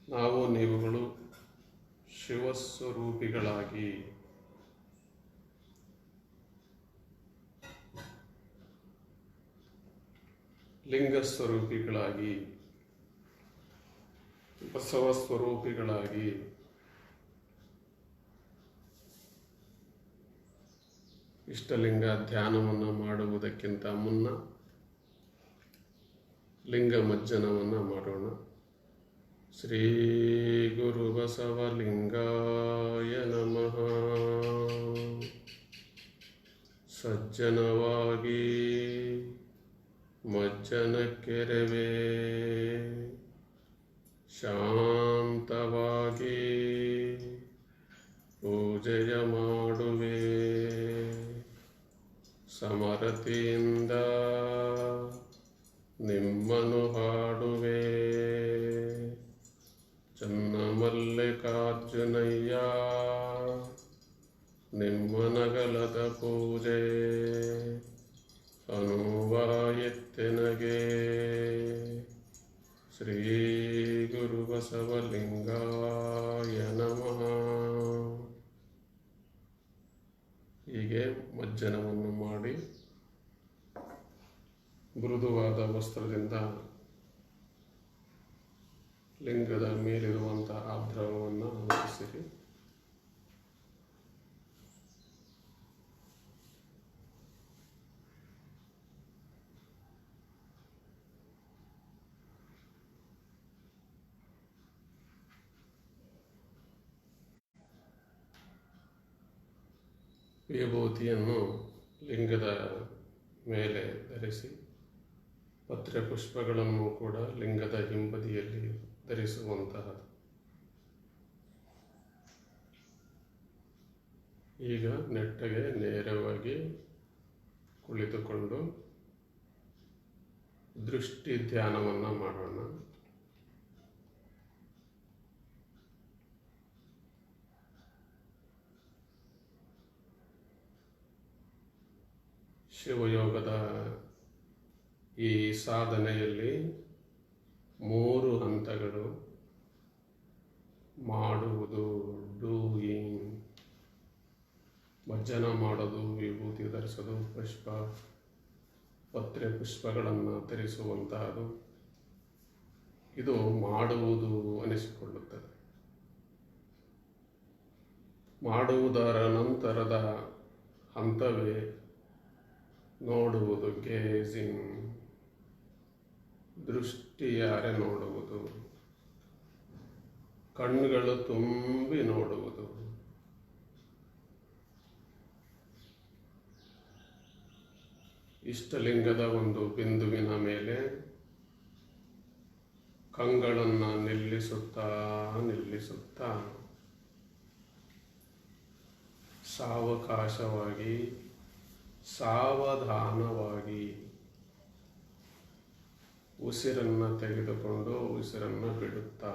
ನಾವು ನೀವುಗಳು ಶಿವಸ್ವರೂಪಿಗಳಾಗಿ ಲಿಂಗಸ್ವರೂಪಿಗಳಾಗಿ ಬಸವ ಸ್ವರೂಪಿಗಳಾಗಿ ಇಷ್ಟಲಿಂಗ ಧ್ಯಾನವನ್ನು ಮಾಡುವುದಕ್ಕಿಂತ ಮುನ್ನ ಲಿಂಗ ಮಜ್ಜನವನ್ನು ಮಾಡೋಣ. ಶ್ರೀ ಗುರು ಬಸವಲಿಂಗಾಯ ನಮಃ. ಸಜ್ಜನವಾಗಿ ಮಜ್ಜನಕ್ಕೆರವೆ, ಶಾಂತವಾಗಿ ಪೂಜೆಯ ಮಾಡುವೆ, ಸಮರತೆಯಿಂದ ನಿಮ್ಮನ್ನು ಹಾಡುವೆ. ಚನ್ನಮಲ್ಲಿಕಾರ್ಜುನಯ್ಯ ನಿಮ್ಮನಗಲದ ಪೂಜೆ ಅನುವಾಯತ್ತೆನಗೆ. ಶ್ರೀ ಗುರು ಬಸವಲಿಂಗಾಯ ನಮಃ. ಹೀಗೆ ಮಜ್ಜನವನ್ನು ಮಾಡಿ ಮೃದುವಾದ ವಸ್ತ್ರದಿಂದ ಲಿಂಗದ ಮೇಲಿರುವಂಥ ಆಭರಣವನ್ನು ಹೊರಿಸಿರಿ. ವಿಭೂತಿಯನ್ನು ಲಿಂಗದ ಮೇಲೆ ಧರಿಸಿ ಪತ್ರೆ ಪುಷ್ಪಗಳನ್ನು ಕೂಡ ಲಿಂಗದ ಹಿಂಬದಿಯಲ್ಲಿ ಧರಿಸುವಂತಹದ್ದು. ಈಗ ನೆಟ್ಟಗೆ ನೇರವಾಗಿ ಕುಳಿತುಕೊಂಡು ದೃಷ್ಟಿ ಧ್ಯಾನವನ್ನು ಮಾಡೋಣ. ಶಿವಯೋಗದ ಈ ಸಾಧನೆಯಲ್ಲಿ 3 ಹಂತಗಳು: ಮಾಡುವುದು, ಡೂಯಿಂಗ್, ಮಜ್ಜನ ಮಾಡೋದು, ವಿಭೂತಿ ಧರಿಸೋದು, ಪತ್ರೆ ಪುಷ್ಪಗಳನ್ನು ಧರಿಸುವಂತಹದ್ದು. ಇದು ಮಾಡುವುದು ಅನಿಸಿಕೊಳ್ಳುತ್ತದೆ. ಮಾಡುವುದರ ನಂತರದ ಹಂತವೇ ನೋಡುವುದು, ಗೇಜಿಂಗ್, ದೃಷ್ಟಿಯಾರೆ ನೋಡುವುದು, ಕಣ್ಣುಗಳು ತುಂಬಿ ನೋಡುವುದು. ಇಷ್ಟಲಿಂಗದ ಒಂದು ಬಿಂದುವಿನ ಮೇಲೆ ಕಂಗಳನ್ನು ನಿಲ್ಲಿಸುತ್ತಾ ಸಾವಕಾಶವಾಗಿ, ಸಾವಧಾನವಾಗಿ ಉಸಿರನ್ನು ತೆಗೆದುಕೊಂಡು ಉಸಿರನ್ನು ಬಿಡುತ್ತಾ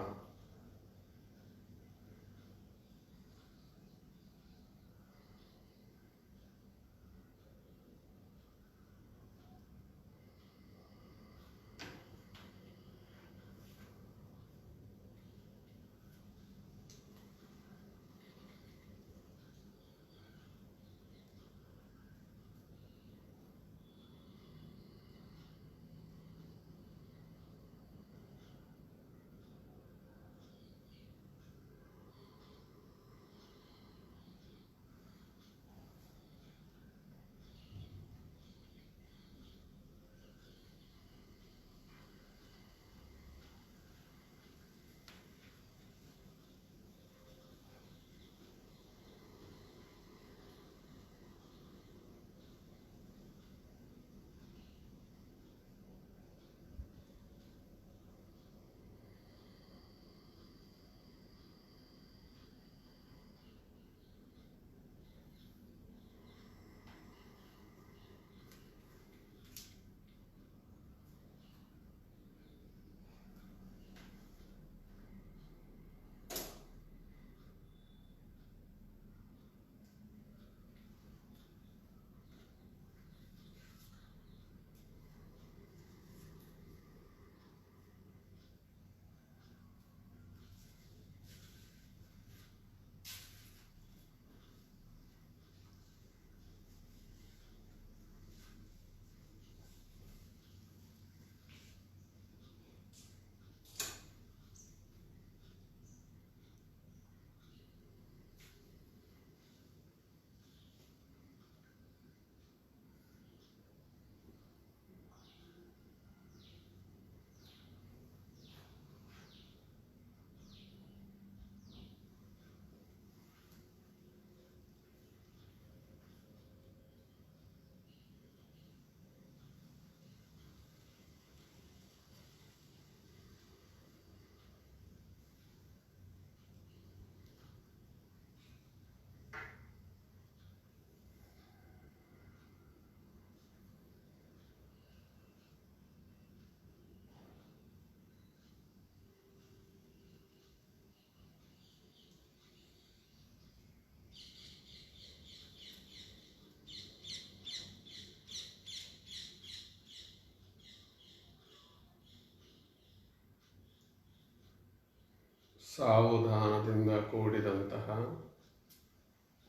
ಸಾವಧಾನದಿಂದ ಕೂಡಿದಂತಹ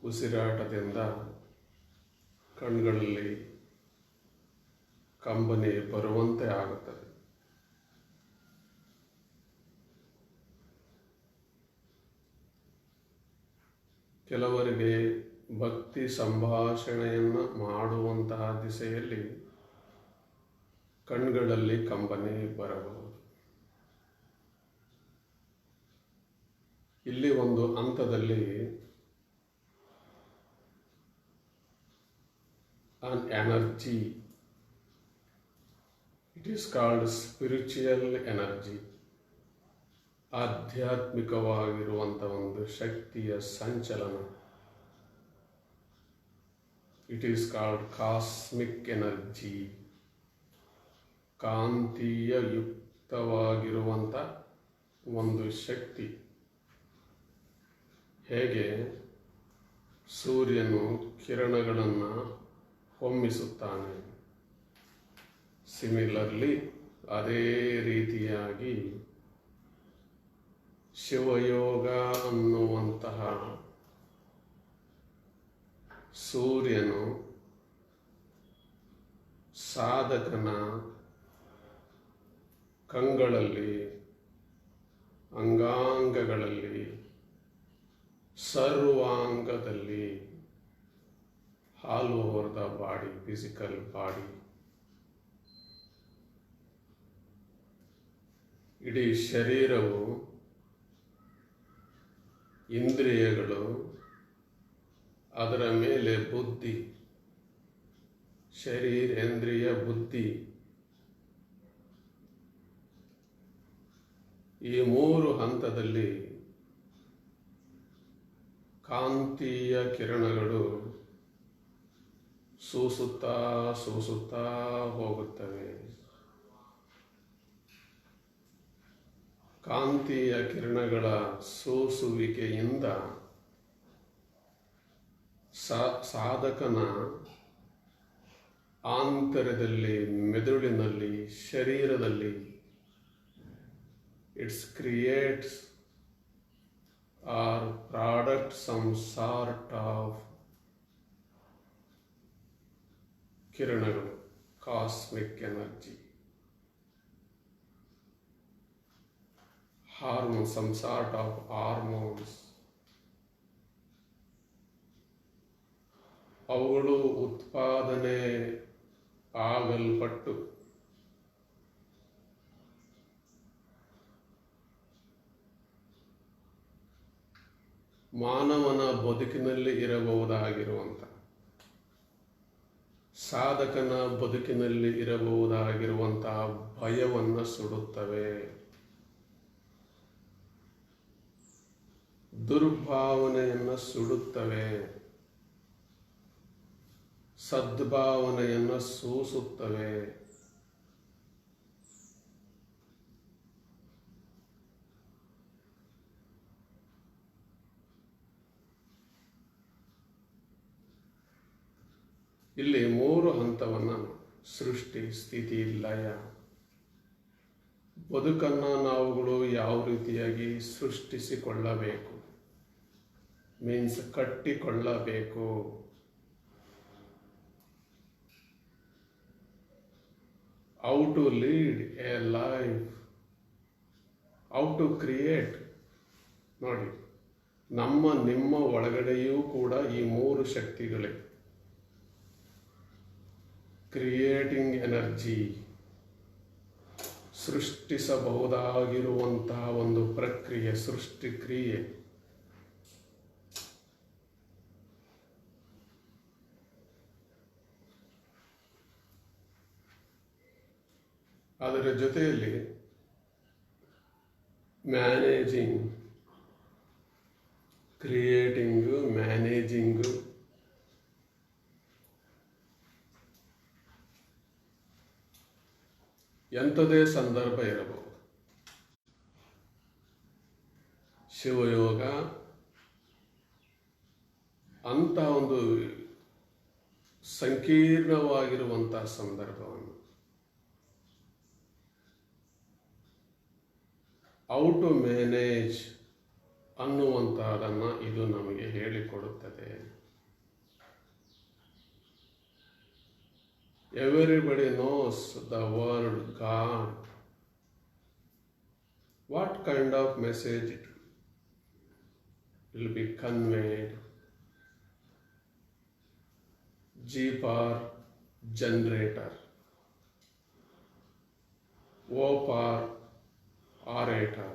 ಉಸಿರಾಟದಿಂದ ಕಣ್ಗಳಲ್ಲಿ ಕಂಬನಿ ಬರುವಂತೆ ಆಗುತ್ತದೆ. ಕೆಲವರಿಗೆ ಭಕ್ತಿ ಸಂಭಾಷಣೆಯನ್ನು ಮಾಡುವಂತಹ ದಿಸೆಯಲ್ಲಿ ಕಣ್ಗಳಲ್ಲಿ ಕಂಬನಿ ಬರಬಹುದು. ಇಲ್ಲಿ ಒಂದು ಹಂತದಲ್ಲಿ an energy, it is called spiritual energy, ಆಧ್ಯಾತ್ಮಿಕವಾಗಿರುವಂಥ ಒಂದು ಶಕ್ತಿಯ ಸಂಚಲನ. It is called cosmic energy, ಕಾಂತೀಯ ಯುಕ್ತವಾಗಿರುವಂಥ ಒಂದು ಶಕ್ತಿ. ಹೇಗೆ ಸೂರ್ಯನು ಕಿರಣಗಳನ್ನು ಹೊಮ್ಮಿಸುತ್ತಾನೆ, ಸಿಮಿಲರ್ಲಿ ಅದೇ ರೀತಿಯಾಗಿ ಶಿವಯೋಗ ಅನ್ನುವಂತಹ ಸೂರ್ಯನು ಸಾಧಕನ ಕಂಗಳಲ್ಲಿ, ಅಂಗಾಂಗಗಳಲ್ಲಿ, ಸರ್ವಾಂಗದಲ್ಲಿ, all over the body, physical body, ಇಡೀ ಶರೀರವು, ಇಂದ್ರಿಯಗಳು, ಅದರ ಮೇಲೆ ಬುದ್ಧಿ, ಶರೀರೇಂದ್ರಿಯ ಬುದ್ಧಿ, ಈ ಮೂರು ಹಂತದಲ್ಲಿ ಕಾಂತೀಯ ಕಿರಣಗಳು ಸೂಸುತ್ತಾ ಸೂಸುತ್ತಾ ಹೋಗುತ್ತವೆ. ಕಾಂತೀಯ ಕಿರಣಗಳ ಸೂಸುವಿಕೆಯಿಂದ ಸಾಧಕನ ಆಂತರ್ಯದಲ್ಲಿ, ಮೆದುಳಿನಲ್ಲಿ, ಶರೀರದಲ್ಲಿ its creates or product some sort of ಕಿರಣಗಳು, cosmic energy, hormone, some sort of hormones. ಅವುಗಳು ಉತ್ಪಾದನೆ ಆಗಲ್ಪಟ್ಟು ಮಾನವನ ಬದುಕಿನಲ್ಲಿ ಇರಬಹುದಾಗಿರುವಂಥ, ಸಾಧಕನ ಬದುಕಿನಲ್ಲಿ ಇರಬಹುದಾಗಿರುವಂತಹ ಭಯವನ್ನು ಸುಡುತ್ತವೆ, ದುರ್ಭಾವನೆಯನ್ನು ಸುಡುತ್ತವೆ, ಸದ್ಭಾವನೆಯನ್ನು ಸೂಸುತ್ತವೆ. ಇಲ್ಲಿ ಮೂರು ಹಂತವನ್ನು, ಸೃಷ್ಟಿ, ಸ್ಥಿತಿ, ಲಯ. ಬದುಕನ್ನು ನಾವುಗಳು ಯಾವ ರೀತಿಯಾಗಿ ಸೃಷ್ಟಿಸಿಕೊಳ್ಳಬೇಕು, ಮೀನ್ಸ್ ಕಟ್ಟಿಕೊಳ್ಳಬೇಕು. How to lead a life, how to create. ನೋಡಿ, ನಿಮ್ಮ ಒಳಗಡೆಯೂ ಕೂಡ ಈ ಮೂರು ಶಕ್ತಿಗಳೇ. ಕ್ರಿಯೇಟಿಂಗ್ ಎನರ್ಜಿ, ಸೃಷ್ಟಿಸಬಹುದಾಗಿರುವಂತಹ ಒಂದು ಪ್ರಕ್ರಿಯೆ, ಸೃಷ್ಟಿ ಕ್ರಿಯೆ. ಅದರ ಜೊತೆಯಲ್ಲಿ ಮ್ಯಾನೇಜಿಂಗ್, ಕ್ರಿಯೇಟಿಂಗು, ಮ್ಯಾನೇಜಿಂಗು, ಎಂಥದೇ ಸಂದರ್ಭ ಇರಬಹುದು. ಶಿವಯೋಗ ಅಂತ ಒಂದು ಸಂಕೀರ್ಣವಾಗಿರುವಂತಹ ಸಂದರ್ಭವನ್ನು how to manage ಅನ್ನುವಂತಹದನ್ನು ಇದು ನಮಗೆ ಹೇಳಿಕೊಡುತ್ತದೆ. Everybody knows the word God. What kind of message it will be conveyed? G for generator, O for orator,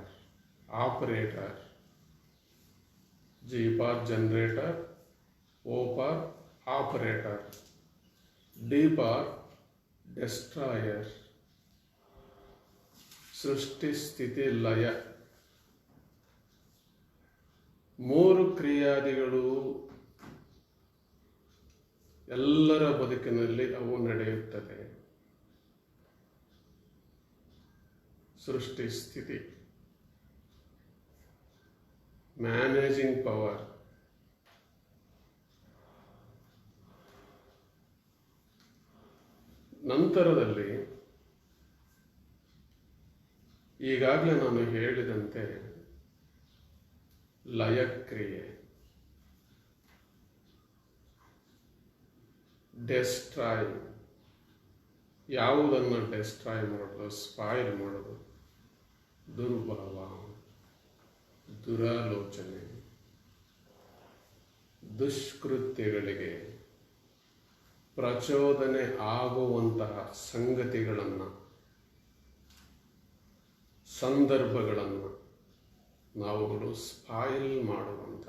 operator. G for generator, O for operator, D for destroyer. ಸೃಷ್ಟಿ ಸ್ಥಿತಿ ಲಯ ಮೂರು ಕ್ರಿಯಾದಿಗಳು ಎಲ್ಲರ ಬದುಕಿನಲ್ಲಿ ಅವು ನಡೆಯುತ್ತದೆ. ಸೃಷ್ಟಿ ಸ್ಥಿತಿ, ಮ್ಯಾನೇಜಿಂಗ್ ಪವರ್, ನಂತರದಲ್ಲಿ ಈಗಾಗಲೇ ನಾನು ಹೇಳಿದಂತೆ ಲಯಕ್ರಿಯೆ, ಡೆಸ್ಟ್ರಾಯ್, ಯಾವುದನ್ನು ಡೆಸ್ಟ್ರಾಯ್ ಮಾಡೋದು, ಸ್ಪಾಯ್ಲ್ ಮಾಡೋದು, ದುರ್ಭಾವ, ದುರಾಲೋಚನೆ, ದುಷ್ಕೃತ್ಯಗಳಿಗೆ ಪ್ರಚೋದನೆ ಆಗುವಂತಹ ಸಂಗತಿಗಳನ್ನು, ಸಂದರ್ಭಗಳನ್ನು ನಾವುಗಳು ಸ್ಪಾಯಿಲ್ ಮಾಡುವಂಥ,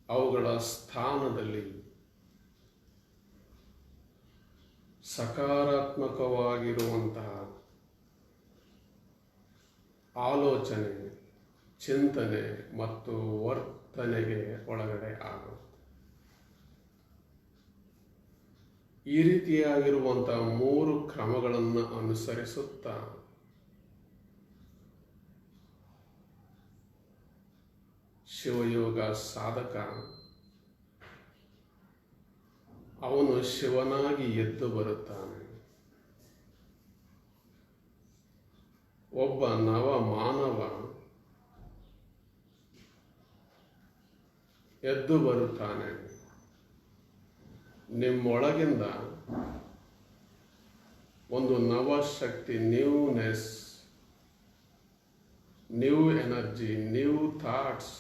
ಅವುಗಳ ಸ್ಥಾನದಲ್ಲಿ ಸಕಾರಾತ್ಮಕವಾಗಿರುವಂತಹ ಆಲೋಚನೆ, ಚಿಂತನೆ ಮತ್ತು ವರ್ತನೆಗೆ ಒಳಗಡೆ ಆಗುತ್ತೆ. ಈ ರೀತಿಯಾಗಿರುವಂತಹ ಮೂರು ಕ್ರಮಗಳನ್ನು ಅನುಸರಿಸುತ್ತಾ ಶಿವಯೋಗ ಸಾಧಕ ಅವನು ಶಿವನಾಗಿ ಎದ್ದು ಬರುತ್ತಾನೆ. ಒಬ್ಬ ನವ ಮಾನವ ಎದ್ದು ಬರುತ್ತಾನೆ. ನಿಮ್ಮೊಳಗಿಂದ ಒಂದು ನವಶಕ್ತಿ, newness, new energy, new thoughts,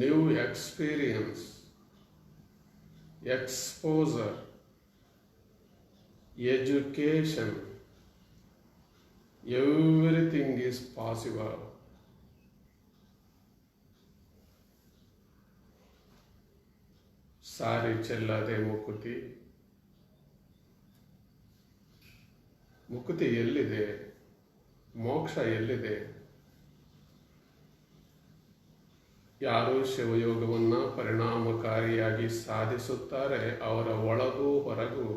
new experience, exposure, education, everything is possible. ಸಾರಿ ಚೆಲ್ಲದೆ ಮುಕುತಿ. ಮುಕುತಿ ಎಲ್ಲಿದೆ? ಮೋಕ್ಷ ಎಲ್ಲಿದೆ? ಯಾರು ಶಿವಯೋಗವನ್ನು ಪರಿಣಾಮಕಾರಿಯಾಗಿ ಸಾಧಿಸುತ್ತಾರೆ ಅವರ ಒಳಗೂ ಹೊರಗೂ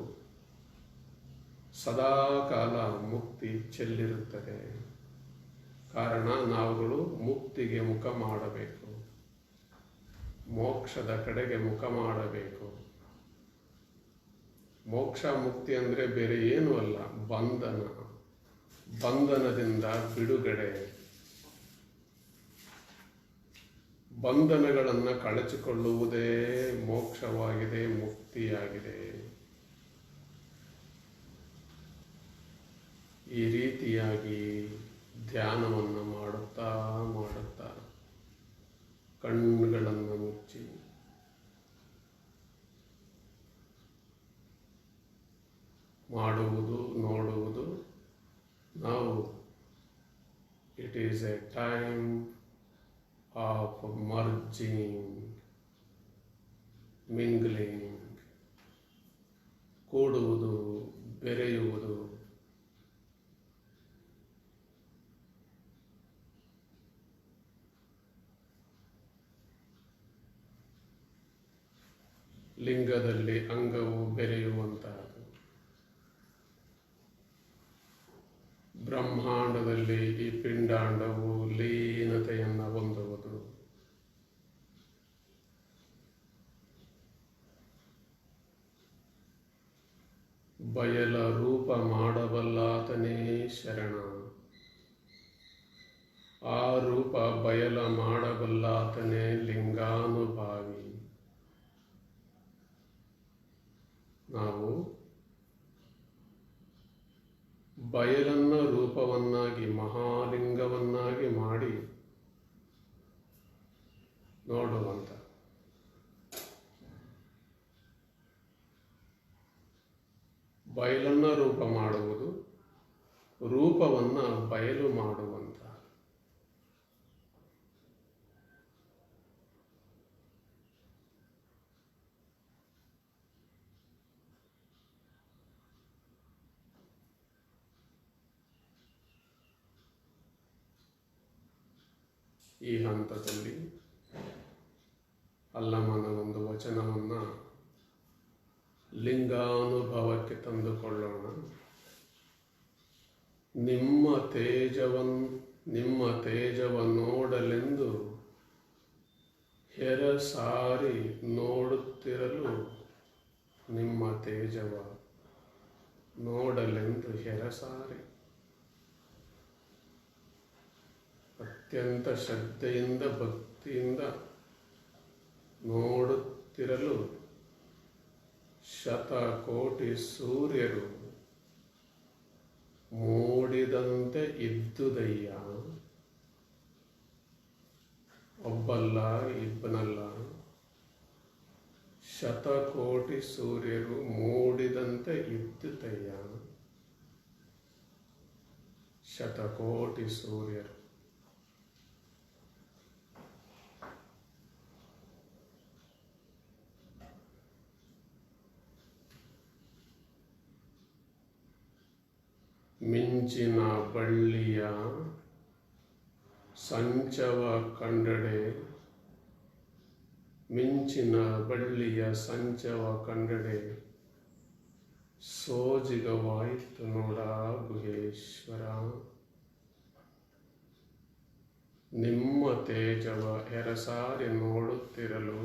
ಸದಾಕಾಲ ಮುಕ್ತಿ ಚೆಲ್ಲಿರುತ್ತದೆ. ಕಾರಣ ನಾವುಗಳು ಮುಕ್ತಿಗೆ ಮುಖ ಮಾಡಬೇಕು, ಮೋಕ್ಷದ ಕಡೆಗೆ ಮುಖ ಮಾಡಬೇಕು. ಮೋಕ್ಷ ಮುಕ್ತಿ ಅಂದರೆ ಬೇರೆ ಏನೂ ಅಲ್ಲ, ಬಂಧನ, ಬಂಧನದಿಂದ ಬಿಡುಗಡೆ, ಬಂಧನಗಳನ್ನು ಕಳಚಿಕೊಳ್ಳುವುದೇ ಮೋಕ್ಷವಾಗಿದೆ, ಮುಕ್ತಿಯಾಗಿದೆ. ಈ ರೀತಿಯಾಗಿ ಧ್ಯಾನವನ್ನು ಮಾಡುತ್ತಾ ಮಾಡುತ್ತಾ ಕಣ್ಣುಗಳನ್ನು ಮುಚ್ಚಿ ಮಾಡುವುದು, ನೋಡುವುದು ನಾವು. It is a time of merging, mingling, ಕೂಡುವುದು, ಬೆರೆಯುವುದು. ಲಿಂಗದಲ್ಲಿ ಅಂಗವು ಬೆರೆಯುವಂತಹದ್ದು, ಬ್ರಹ್ಮಾಂಡದಲ್ಲಿ ಈ ಪಿಂಡಾಂಡವು ಲೀನತೆಯನ್ನು ಹೊಂದುವುದು. ಬಯಲ ರೂಪ ಮಾಡಬಲ್ಲಾತನೇ ಶರಣ. ಆ ರೂಪ ಬಯಲ ಮಾಡಬಲ್ಲಾತನೇ ಲಿಂಗಾನುಭಾವಿ. ನಾವು ಬಯಲನ್ನ ರೂಪವನ್ನಾಗಿ ಮಹಾಲಿಂಗವನ್ನಾಗಿ ಮಾಡಿ ನೋಡುವಂತ ಬಯಲನ್ನ ರೂಪ ಮಾಡುವುದು, ರೂಪವನ್ನ ಬಯಲು ಮಾಡುವಂತ. ಈ ಹಂತದಲ್ಲಿ ಅಲ್ಲಮನ ಒಂದು ವಚನವನ್ನ ಲಿಂಗಾನುಭವಕ್ಕೆ ತಂದುಕೊಳ್ಳೋಣ. ನಿಮ್ಮ ತೇಜವ ನೋಡಲೆಂದು ಹೆರಸಾರಿ ನೋಡುತ್ತಿರಲು, ನಿಮ್ಮ ತೇಜವ ನೋಡಲೆಂದು ಹೆರಸಾರಿ ಅತ್ಯಂತ ಶ್ರದ್ಧೆಯಿಂದ ಭಕ್ತಿಯಿಂದ ನೋಡುತ್ತಿರಲು ಶತಕೋಟಿ ಸೂರ್ಯರು ಮೂಡಿದಂತೆ ಇದ್ದುದಯ್ಯ. ಒಬ್ಬಲ್ಲ ಇಬ್ಬನಲ್ಲ, ಶತಕೋಟಿ ಸೂರ್ಯರು ಮೂಡಿದಂತೆ ಇದ್ದುದಯ್ಯ. ಶತಕೋಟಿ ಸೂರ್ಯರು. ಮಿಂಚಿನ ಬಳ್ಳಿಯ ಸಂಚವ ಕಂಡಡೆ, ಮಿಂಚಿನ ಬಳ್ಳಿಯ ಸಂಚವ ಕಂಡಡೆ ಸೋಜಿಗವಾಯಿತು ನೋಡ ಗುಹೇಶ್ವರ. ನಿಮ್ಮ ತೇಜವ ಎರಸಾರಿ ನೋಡುತ್ತಿರಲು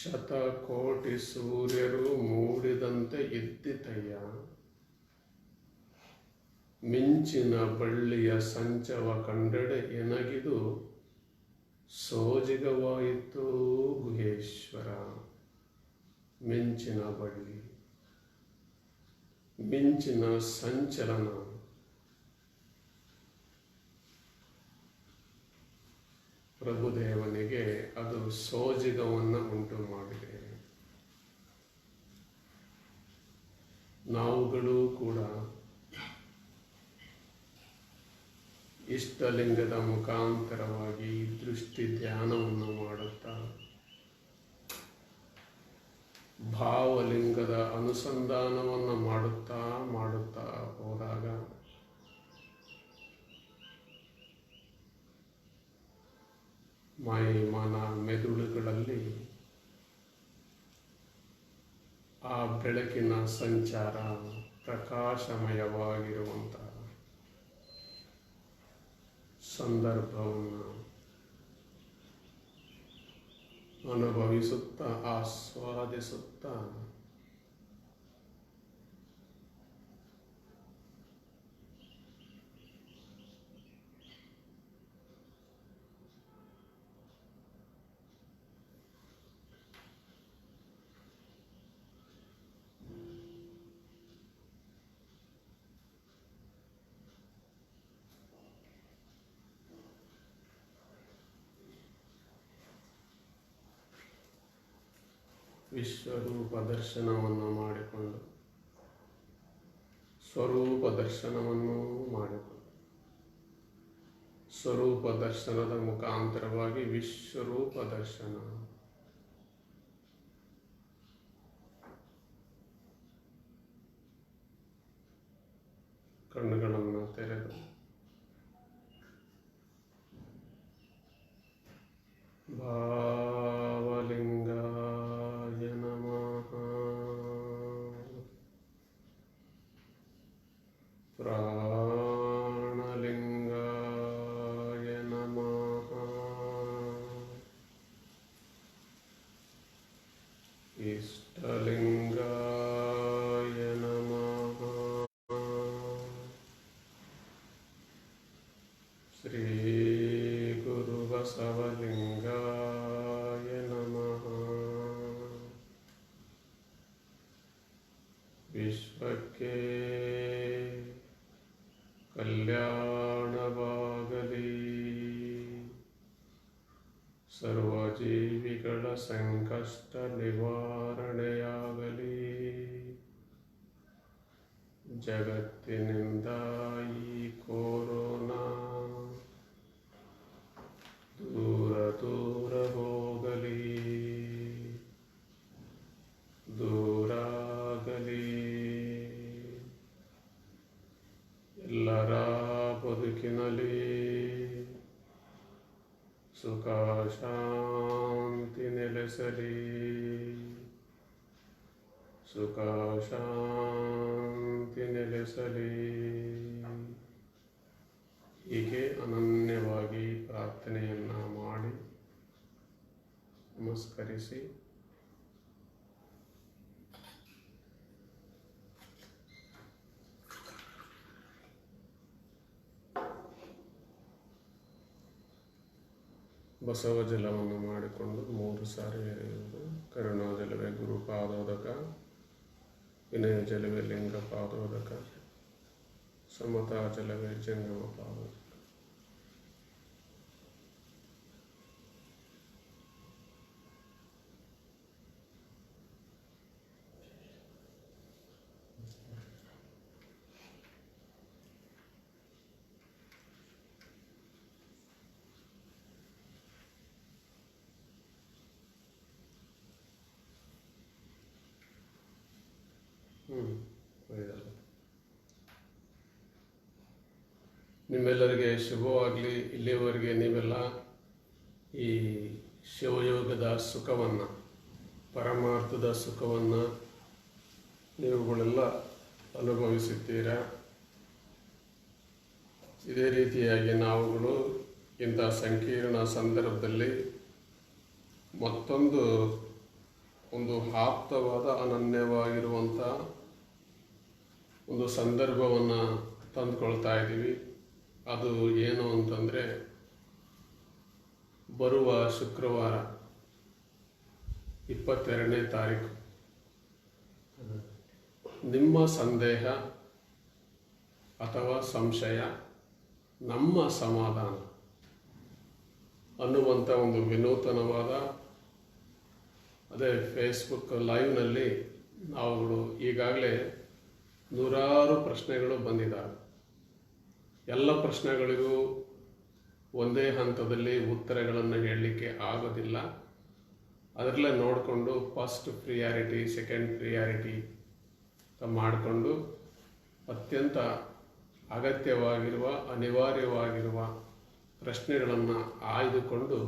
ಶತಕೋಟಿ ಸೂರ್ಯರು ಮೂಡಿದಂತೆ ಇದ್ದಿತಯ್ಯ. ಮಿಂಚಿನ ಬಳ್ಳಿಯ ಸಂಚವ ಕಂಡಡೆ ಎನಗಿದು ಸೋಜಿಗವಾಯಿತು ಗುಹೇಶ್ವರ. ಮಿಂಚಿನ ಬಳ್ಳಿ, ಮಿಂಚಿನ ಸಂಚಲನ ಪ್ರಭುದೇವನಿಗೆ ಅದು ಸೋಜಿಗವನ್ನು ಉಂಟು ಮಾಡಿದೆ. ನಾವುಗಳು ಕೂಡ ಇಷ್ಟಲಿಂಗದ ಮುಖಾಂತರವಾಗಿ ದೃಷ್ಟಿ ಧ್ಯಾನವನ್ನು ಮಾಡುತ್ತಾ ಭಾವಲಿಂಗದ ಅನುಸಂಧಾನವನ್ನು ಮಾಡುತ್ತಾ ಹೋದಾಗ ಮೈ ಮನ ಮೆದುಳುಗಳಲ್ಲಿ ಆ ಬೆಳಕಿನ ಸಂಚಾರ ಪ್ರಕಾಶಮಯವಾಗಿರುವಂತಹ ಸಂದರ್ಭವನ್ನು ಅನುಭವಿಸುತ್ತಾ ಆಸ್ವಾದಿಸುತ್ತಾ ವಿಶ್ವರೂಪ ದರ್ಶನವನ್ನು ಮಾಡಿಕೊಂಡು ಸ್ವರೂಪ ದರ್ಶನವನ್ನು ಮಾಡಿಕೊಂಡು ಸ್ವರೂಪ ದರ್ಶನದ ಮುಖಾಂತರವಾಗಿ ವಿಶ್ವರೂಪ ದರ್ಶನ. ಕಣ್ಣುಗಳನ್ನು ತೆರೆದು ಭಾವಲಿಂಗಾಯ ನಮಃ, ಪ್ರಾಣಲಿಂಗಾಯ ನಮಃ, ಇಷ್ಟಲಿಂಗಾಯ ನಮಃ, ಬಸವಲಿಂಗಾಯ ನಮಃ. ವಿಶ್ವಕ್ಕೆ ಕಲ್ಯಾಣವಾಗಲಿ, ಸರ್ವಜೀವಿಗಳ ಸಂಕಷ್ಟ ನಿವಾರಣೆಯಾಗಲಿ, ಜಗತ್ತಿನಿಂದ ಈ ಕೊರೋನಾ ದೂರ ದೂರ ಹೋಗಲಿ, ದೂರಾಗಲಿ. ಎಲ್ಲರ ಬದುಕಿನಲ್ಲಿ ಸುಖ ಶಾಂತಿ ನೆಲೆಸಲಿ, ಸುಖ ಶಾಂತಿ ನೆಲೆಸಲಿ. ಹೀಗೆ ಅನನ್ಯವಾಗಿ ಪ್ರಾರ್ಥನೆಯನ್ನು ಮಾಡಿ ನಮಸ್ಕರಿಸಿ ಬಸವ ಜಲವನ್ನು ಮಾಡಿಕೊಂಡು 3 ಸಾರಿ ಎರೆಯುವುದು. ಕರುಣಾ ಜಲವೇ ಗುರುಪಾದೋದಕ, ವಿನಯ ಜಲವೇ ಲಿಂಗ ಪಾದೋದಕ, ಸಮತಾ ಜಲವೇ ಜಂಗಮ ಪಾದೋದಕ. ಒಳ್ಳೆಯದಲ್ಲ. ನಿಮ್ಮೆಲ್ಲರಿಗೆ ಶುಭವಾಗಲಿ. ಇಲ್ಲಿಯವರೆಗೆ ನೀವೆಲ್ಲ ಈ ಶಿವಯೋಗದ ಸುಖವನ್ನು, ಪರಮಾರ್ಥದ ಸುಖವನ್ನು ನೀವುಗಳೆಲ್ಲ ಅನುಭವಿಸುತ್ತೀರಾ. ಇದೇ ರೀತಿಯಾಗಿ ನಾವುಗಳು ಇಂಥ ಸಂಕೀರ್ಣ ಸಂದರ್ಭದಲ್ಲಿ ಮತ್ತೊಂದು ಆಪ್ತವಾದ ಅನನ್ಯವಾಗಿರುವಂಥ ಒಂದು ಸಂದರ್ಭವನ್ನು ತಂದುಕೊಳ್ತಾ ಇದ್ದೀವಿ. ಅದು ಏನು ಅಂತಂದರೆ, ಬರುವ ಶುಕ್ರವಾರ 22ನೇ ತಾರೀಕು ನಿಮ್ಮ ಸಂದೇಹ ಅಥವಾ ಸಂಶಯ ನಮ್ಮ ಸಮಾಧಾನ ಅನ್ನುವಂಥ ಒಂದು ವಿನೂತನವಾದ, ಅದೇ ಫೇಸ್ಬುಕ್ ಲೈವ್ನಲ್ಲಿ ನಾವುಗಳು ಈಗಾಗಲೇ 100 ಪ್ರಶ್ನೆಗಳು ಬಂದಿದ್ದಾವೆ. ಎಲ್ಲ ಪ್ರಶ್ನೆಗಳಿಗೂ ಒಂದೇ ಹಂತದಲ್ಲಿ ಉತ್ತರಗಳನ್ನು ಹೇಳಲಿಕ್ಕೆ ಆಗೋದಿಲ್ಲ. ಅದರಲ್ಲೇ ನೋಡಿಕೊಂಡು ಫಸ್ಟ್ ಪ್ರಿಯಾರಿಟಿ, ಸೆಕೆಂಡ್ ಪ್ರಿಯಾರಿಟಿ ಮಾಡಿಕೊಂಡು ಅತ್ಯಂತ ಅಗತ್ಯವಾಗಿರುವ, ಅನಿವಾರ್ಯವಾಗಿರುವ ಪ್ರಶ್ನೆಗಳನ್ನು ಆಯ್ದುಕೊಂಡು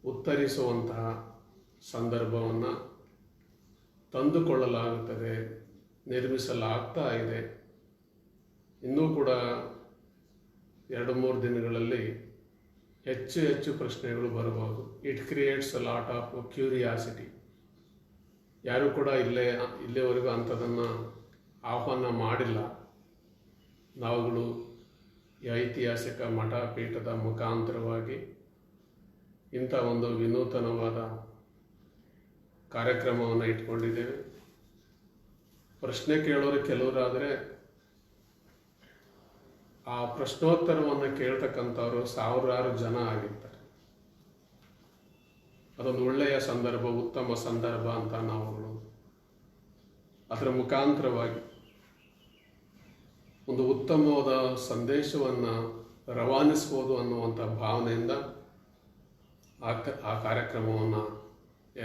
ಉತ್ತರಿಸುವಂತಹ ಸಂದರ್ಭವನ್ನು ತಂದುಕೊಳ್ಳಲಾಗುತ್ತದೆ, ನಿರ್ಮಿಸಲಾಗ್ತಾ ಇದೆ. ಇನ್ನೂ ಕೂಡ 2-3 ದಿನಗಳಲ್ಲಿ ಹೆಚ್ಚು ಪ್ರಶ್ನೆಗಳು ಬರಬಹುದು. It creates a lot of curiosity. ಯಾರೂ ಕೂಡ ಇಲ್ಲಿವರೆಗೂ ಅಂಥದನ್ನು ಆಹ್ವಾನ ಮಾಡಿಲ್ಲ. ನಾವುಗಳು ಈ ಐತಿಹಾಸಿಕ ಮಠ ಪೀಠದ ಮುಖಾಂತರವಾಗಿ ಇಂಥ ಒಂದು ವಿನೂತನವಾದ ಕಾರ್ಯಕ್ರಮವನ್ನು ಇಟ್ಕೊಂಡಿದ್ದೇವೆ. ಪ್ರಶ್ನೆ ಕೇಳೋರು ಕೆಲವರಾದರೆ ಆ ಪ್ರಶ್ನೋತ್ತರವನ್ನು ಕೇಳ್ತಕ್ಕಂಥವ್ರು ಸಾವಿರಾರು ಜನ ಆಗಿರ್ತಾರೆ. ಅದೊಂದು ಒಳ್ಳೆಯ ಸಂದರ್ಭ, ಉತ್ತಮ ಸಂದರ್ಭ ಅಂತ ನಾವುಗಳು ಅದರ ಮುಖಾಂತರವಾಗಿ ಒಂದು ಉತ್ತಮವಾದ ಸಂದೇಶವನ್ನು ರವಾನಿಸ್ಬೋದು ಅನ್ನುವಂಥ ಭಾವನೆಯಿಂದ ಆ ಕಾರ್ಯಕ್ರಮವನ್ನು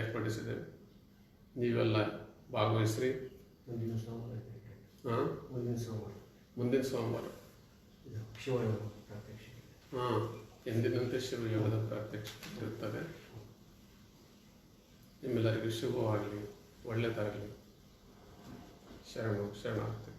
ಏರ್ಪಡಿಸಿದ್ದೇವೆ. ನೀವೆಲ್ಲ ಭಾಗವಹಿಸ್ರಿ. ಮುಂದಿನ ಸೋಮವಾರ ಶಿವಯೋಗ ಪ್ರಾತ್ಯಕ್ಷಿಕೆ. ಎಂದಿನಂತೆ ಶಿವಯೋಗದ ಪ್ರಾತ್ಯಕ್ಷಿಕೆ ಇರುತ್ತದೆ. ನಿಮ್ಮೆಲ್ಲರಿಗೂ ಶುಭವಾಗಲಿ, ಒಳ್ಳೆಯದಾಗಲಿ. ಶರಣಾರ್ಥಿ.